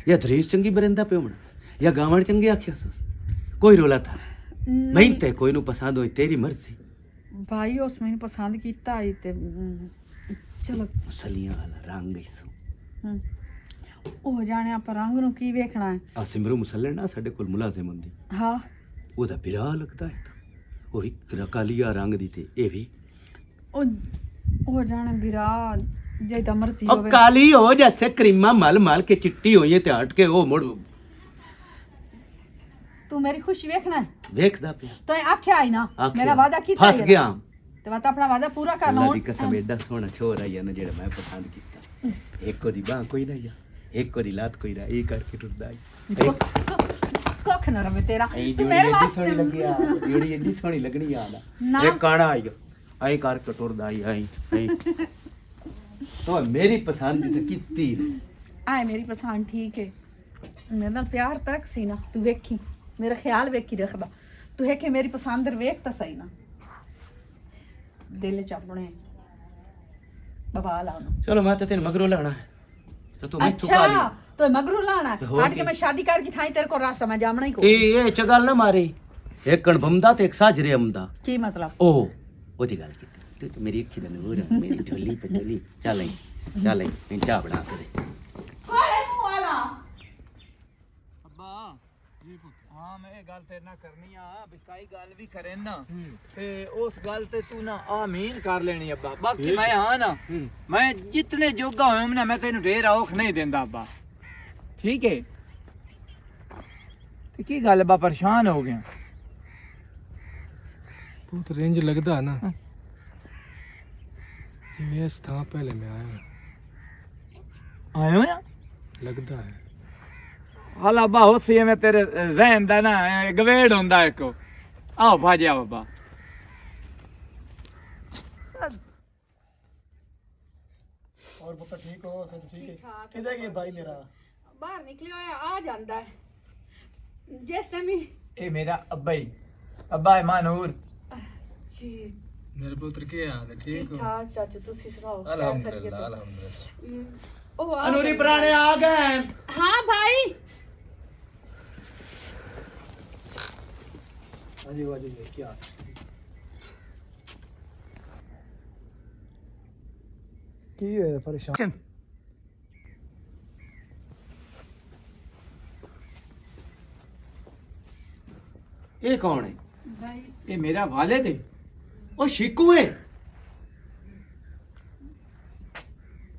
ਜਾਂ ਦਰੇਸ਼ ਚੰਗੀ ਬਰਿੰਦਾ ਪਿਓ ਹੋਣਾ ਜਾਂ ਗਾਵਣ ਚੰਗੇ ਆਖਿਆ ਸਸ ਕੋਈ ਰੋਲਾ ਥਾ ਨਹੀਂ ਤੇ ਕੋਈ ਨੂੰ ਪਸੰਦ ਹੋਈ ਤੇਰੀ ਮਰਜ਼ੀ ਭਾਈ ਉਸ ਮੈਨੂੰ ਪਸੰਦ ਕੀਤਾ ਆਈ ਤੇ ਚਲੋ ਮਸਲੀਆਂ ਵਾਲਾ ਰੰਗ ਇਸੋ ਹਮ, ਉਹ ਜਾਣੇ ਆਪਾਂ ਰੰਗ ਨੂੰ ਕੀ ਵੇਖਣਾ ਹੈ ਆ ਸਿਮਰੂ ਮੁਸੱਲਣ ਨਾ ਸਾਡੇ ਕੋਲ ਮੁਲਾਜ਼ਮ ਹੁੰਦੀ ਹਾਂ ਉਹਦਾ ਬਿਰਾ ਲੱਗਦਾ ਹੈ ਤਾਂ ਉਹ ਵੀ ਕਾਲੀਆ ਰੰਗ ਦੀ ਤੇ ਇਹ ਵੀ ਉਹ ਜਾਣੇ ਵੀਰਾ ਜਿਹਦਾ ਮਰਜ਼ੀ ਉਹ ਹੋਵੇ ਕਾਲੀ ਹੋ ਜੈਸੇ ਕਰੀਮਾ ਮਲ ਮਲ ਕੇ ਚਿੱਟੀ ਹੋਈ ਹੈ ਤੇ ਹਟ ਕੇ ਉਹ ਮੁੜ ਤੂੰ ਮੇਰੀ ਖੁਸ਼ੀ ਵੇਖਣਾ ਹੈ ਵੇਖਦਾ ਪਿਆ ਤੂੰ ਆਖਿਆ ਹੀ ਨਾ ਆਖਿਆ। ਮੇਰਾ ਵਾਦਾ ਕੀਤਾ ਫਸ ਗਿਆ ਤੇ ਮੈਂ ਤਾਂ ਆਪਣਾ ਵਾਦਾ ਪੂਰਾ ਕਰਨਾ ਅੱਲਾ ਦੀ ਕਸਮ ਐਡਾ ਸੋਹਣਾ ਛੋਰ ਆਇਆ ਨਾ ਜਿਹੜਾ ਮੈਂ ਪਸੰਦ ਕੀਤਾ ਇੱਕ ਉਹਦੀ ਬਾਹ ਕੋਈ ਨਾ ਆ ਇੱਕ ਉਹਦੀ ਲੱਤ ਕੋਈ ਨਾ ਇਹ ਕਰਕੇ ਟੁੱਟਦਾ ਆਈ ਕੁੱਖ ਨਾ ਰਵੇ ਤੇਰਾ ਇਹ ਤੂੰ ਜੋੜੀ ਮੇਰੇ ਐਡੀ ਸੋਹਣੀ ਵਾਸਤੇ ਲੱਗੀ ਆ ਜੋੜੀ ਐਡੀ ਸੋਹਣੀ ਲੱਗਣੀ ਆ ਨਾ। ਨਾ ਇਹ ਕਾਣਾ ਆਈ ਆਈ ਕਰਕੇ ਟੁੱਟਦਾ ਆਈ ਤੋ ਮੇਰੀ ਪਸੰਦ ਦੀ ਤਾਂ ਕੀਤੀ ਨਹੀਂ ਆਏ ਮੇਰੀ ਪਸੰਦ ਠੀਕ ਹੈ ਮੇਰੇ ਨਾਲ ਪਿਆਰ ਤੱਕ ਸੀ ਨਾ ਤੂੰ ਵੇਖੀ ਮੇਰਾ ਖਿਆਲ ਵੇਖੀ ਰੱਖਦਾ ਤੂੰ ਹੈ ਕਿ ਮੇਰੀ ਪਸੰਦ ਵੇਖ ਤਾਂ ਸਹੀ ਨਾ ਦਿਲ ਚ ਆਪਣੇ ਬਬਾ ਲਾ ਉਹਨੂੰ ਚਲੋ ਮੈਂ ਤਾਂ ਤੈਨੂੰ ਮਗਰੋਂ ਲਾਣਾ ਹੈ ਤੇ ਤੂੰ ਮੈਨੂੰ ਚੁਕਾ ਲਈ ਅੱਛਾ ਤੋ ਮਗਰੂ ਲਾਣਾ ਤੇ ਹੋਰ ਹਟ ਕੇ ਕੀ? ਮੈਂ ਸ਼ਾਦੀ ਕਰਕੇ ਥਾਈ ਤੇਰੇ ਕੋਲ ਰਾਸਾ ਮੈਂ ਜਾਮਣਾ ਹੀ ਕੋ ਇਹ ਚ ਗੱਲ ਨਾ ਮਾਰੇ ਇੱਕ ਕਣਬੰਦਾ ਤੇ ਇੱਕ ਸਾਜਰੇ ਆਉਂਦਾ ਕੀ ਮਤਲਬ ਉਹ ਉਹਦੀ ਗੱਲ ਕੀਤੀ ਤੂੰ ਮੇਰੀ ਅੱਖੀ ਦਾ ਨੂਰ ਹੈ ਮੇਰੀ ਝੋਲੀ ਪਝੋਲੀ ਚੱਲ ਆਈ ਮੈਂ ਚਾਹ ਬਣਾ ਕੇ ਦੇ ਕੋਲੇ ਮੂੰਹ ਵਾਲਾ ਅੱਬਾ ਜੀ ਪੁੱਤ ਹਾਂ ਮੈਂ ਇਹ ਗੱਲ ਤੇਰੇ ਨਾਲ ਕਰਨੀ ਆ ਵੀ ਕਾਈ ਗੱਲ ਵੀ ਕਰੇ ਨਾ ਤੇ ਉਸ ਗੱਲ ਤੇ ਤੂੰ ਨਾ ਆਮੀਨ ਕਰ ਲੈਣੀ ਅੱਬਾ ਬਾਕੀ ਮੈਂ ਹਾਂ ਨਾ ਮੈਂ ਜਿਤਨੇ ਜੋਗਾ ਹੋਇਆ ਨਾ ਮੈਂ ਤੈਨੂੰ ਢੇਰ ਔਖ ਨਹੀਂ ਦਿੰਦਾ ਅੱਬਾ ਠੀਕ ਹੈ की गल बा परेशान हो गया बहुत रेंज लगदा है ना जिवें इस थां पहले मैं आया हूं। आए हो या लगदा है हाला बा हो सी में तेरे जहन दा ना गवेड़ होंदा है को आओ भाजिया बाबा और पुत्र ठीक हो सब ठीक है किधर गया भाई मेरा बाहर निकले होया आ ਜਾਂਦਾ ਹੈ ਜਿਸ ਟਾਈਮ ਹੀ ए मेरा अब्बा ही अब्बा है मानूर ਜੀ मेरे पुत्र के हाल है ठीक हो ਠਾਕ ਚਾਚੂ ਤੁਸੀਂ ਸੁਣਾਓ अल्हम्दुलिल्लाह अल्हम्दुलिल्लाह ਉਹ ਆ अनूरी पुराने आ गए हाँ भाई हाँ जी वाजी क्या की है परेशान ये कौन है भाई ये मेरा वालिद है ओ शिकू है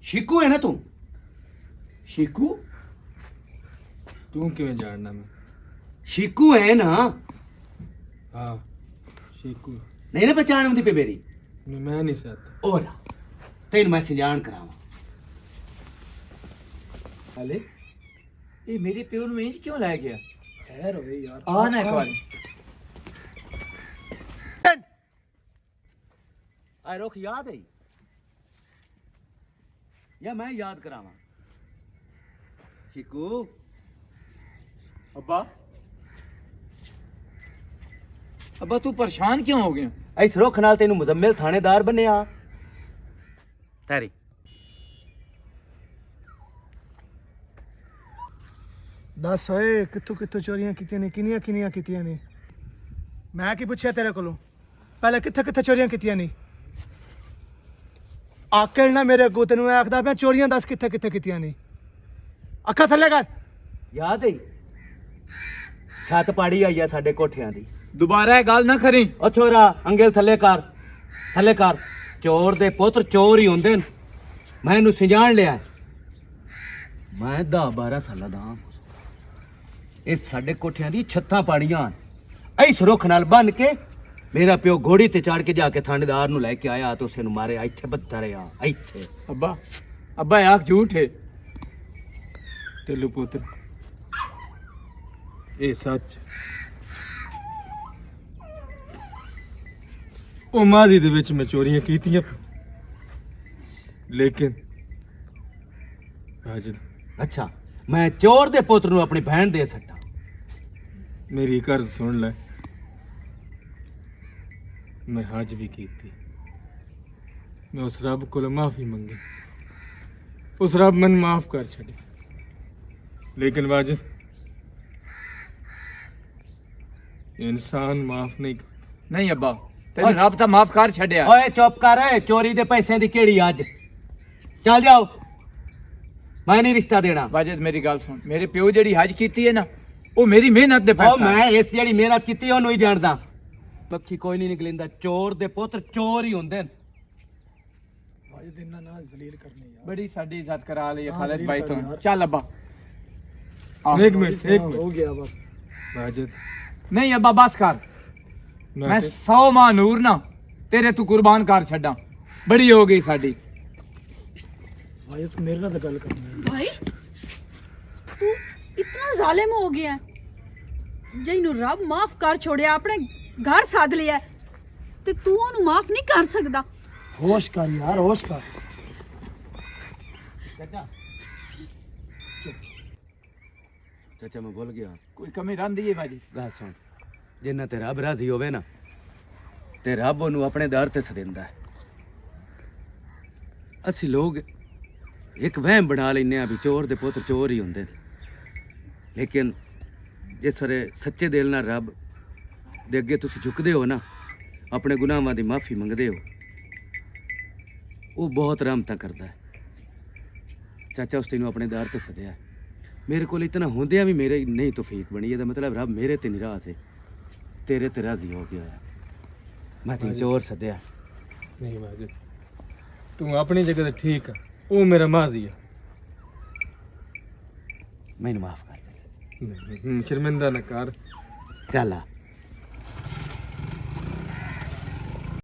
शिकू है ना तू शिकू तू किवें जानना मैं शिकू है ना हाँ शीकू नहीं ना पहचान आती पे मेरी मैं नहीं सकता और तेन मैं सिजान करावा अले ये मेरे प्योर में इंच क्यों ला गया खैर हो गई यार आ ना एक बार आ रुख याद है या मैं याद करावा शिकू अब्बा अब्बा तू परेशान क्यों हो गया इस रुख नाल तेनू मुजम्मिल थानेदार बनिया तेरी दस होए कित्थों कित्थों चोरियां कीतियां ने किनियां किनियां कीतियां ने मैं की पूछया तेरे कोलों पहले कित्थे कित्थे चोरियां कीतियां ने आकल ना मेरे को तेनू मैं आखदा पिया चोरियां दस कित्थे कित्थे कीतियां ने अखा थल्ले कर याद है छत पाड़ी आई है साडे कोठियां दी दोबारा ये गल ना करी ओ छोरा अंगेल थल्ले कर चोर दे पुत्र चोर ही होंदे न मैं इनू सिंजान लिया मैं 10-12 साल दा इस साडे कोठियां दी छत्तां पाड़ियां इस रुख नाल बन के मेरा प्यो घोड़ी ते चढ़ के जाके थानेदार नु लेके आया तो उसे नु मारे इत्थे बत्ता रहा इत्थे अब्बा अब्बा आख झूठ है तेलू पुत्र ये सच ओ माजी दे विच मैं चोरियां कीतियां लेकिन वाजिद अच्छा मैं चोर दे पुत्र नु अपनी बहन दे सट्टा मेरी कर्ज सुन ले मैं हज भी की थी मैं उस रब को माफी मंगी उस रब मन माफ कर छड़ी लेकिन वाजिद इंसान माफ नहीं कर नहीं अब्बा तेन रब ता माफ कर छड़या ओए चुप कर चोरी दे पैसे दी केड़ी अज चल जाओ मैं नहीं रिश्ता देना वाजिद मेरी गल सुन मेरे प्यो जेड़ी हज कीती है ना वो मेरी मेहनत दे ओ पैसा मैं इस जेड़ी मेहनत कीती ओनू ही जानदा पक्षी कोई नहीं निकलिंदा चोर दे पुत्र चोर ही होंदे न वाजिद इन्ना ना जलील करने यार बड़ी साडी इज्जत करा ली हाँ, खालिद जलील भाई कर तो यार। चल अब्बा एक मिनट हो गया बस वाजिद नहीं अब्बा बस कर मैं मैं 100 मां नूर ना तेरे तू कुर्बान कर छड़ा बड़ी हो गई साडी वाजिद मेरे नाल गल करनी भाई तू इतना जालिम हो गया ਜਿਹਨੂੰ ਰੱਬ ਮਾਫ ਕਰ ਛੋੜਿਆ ਆਪਣੇ ਘਰ ਸਾਧ ਲਿਆ ਤੇ ਤੂੰ ਉਹਨੂੰ ਮਾਫ ਨਹੀਂ ਕਰ ਸਕਦਾ होश कर यार होश कर चाचा चाचा मैं भूल गया कोई कमी रंदी है भाजी गल सुन जिन्ना ते रब राजी होवे ना ते रब ओनू अपने दर ते सदिंदा है ਅਸੀਂ ਲੋਕ ਇੱਕ ਵਹਿਮ ਬਣਾ ਲੈਨੇ ਆ ਵੀ ਚੋਰ ਦੇ ਪੁੱਤ ਚੋਰ ਹੀ ਹੁੰਦੇ ਨੇ ਲੇਕਿਨ ਜਿਸ ਤਰ੍ਹਾਂ ਸੱਚੇ ਦਿਲ ਨਾਲ ਰੱਬ ਦੇ ਅੱਗੇ ਤੁਸੀਂ ਝੁਕਦੇ ਹੋ ਨਾ ਆਪਣੇ ਗੁਨਾਹਾਂ ਦੀ ਮਾਫੀ ਮੰਗਦੇ ਹੋ ਉਹ ਬਹੁਤ ਰਹਿਮਤਾਂ ਕਰਦਾ ਹੈ ਚਾਚਾ ਉਸ ਤੈਨੂੰ ਆਪਣੇ ਦਰ ਤੇ ਸਦਿਆ ਮੇਰੇ ਕੋਲ ਇਤਨਾ ਹੁੰਦਿਆਂ ਵੀ ਮੇਰੇ ਨਹੀਂ ਤੌਫੀਕ ਬਣੀ ਇਹਦਾ ਮਤਲਬ ਰੱਬ ਮੇਰੇ ਤੇ ਨਿਰਾਸ਼ ਹੈ ਤੇਰੇ ਤੇ ਰਾਜ਼ੀ ਹੋ ਗਿਆ ਮੈਂ ਤੈਨੂੰ ਚੋਰ ਸਦਿਆ नहीं वाजिद तू अपनी जगह ते ठीक है वो मेरा माजी है ਮੈਨੂੰ ਮਾਫ ਕਰ ਦੇ शर्मिंदा न कर। ਚੱਲ ਆ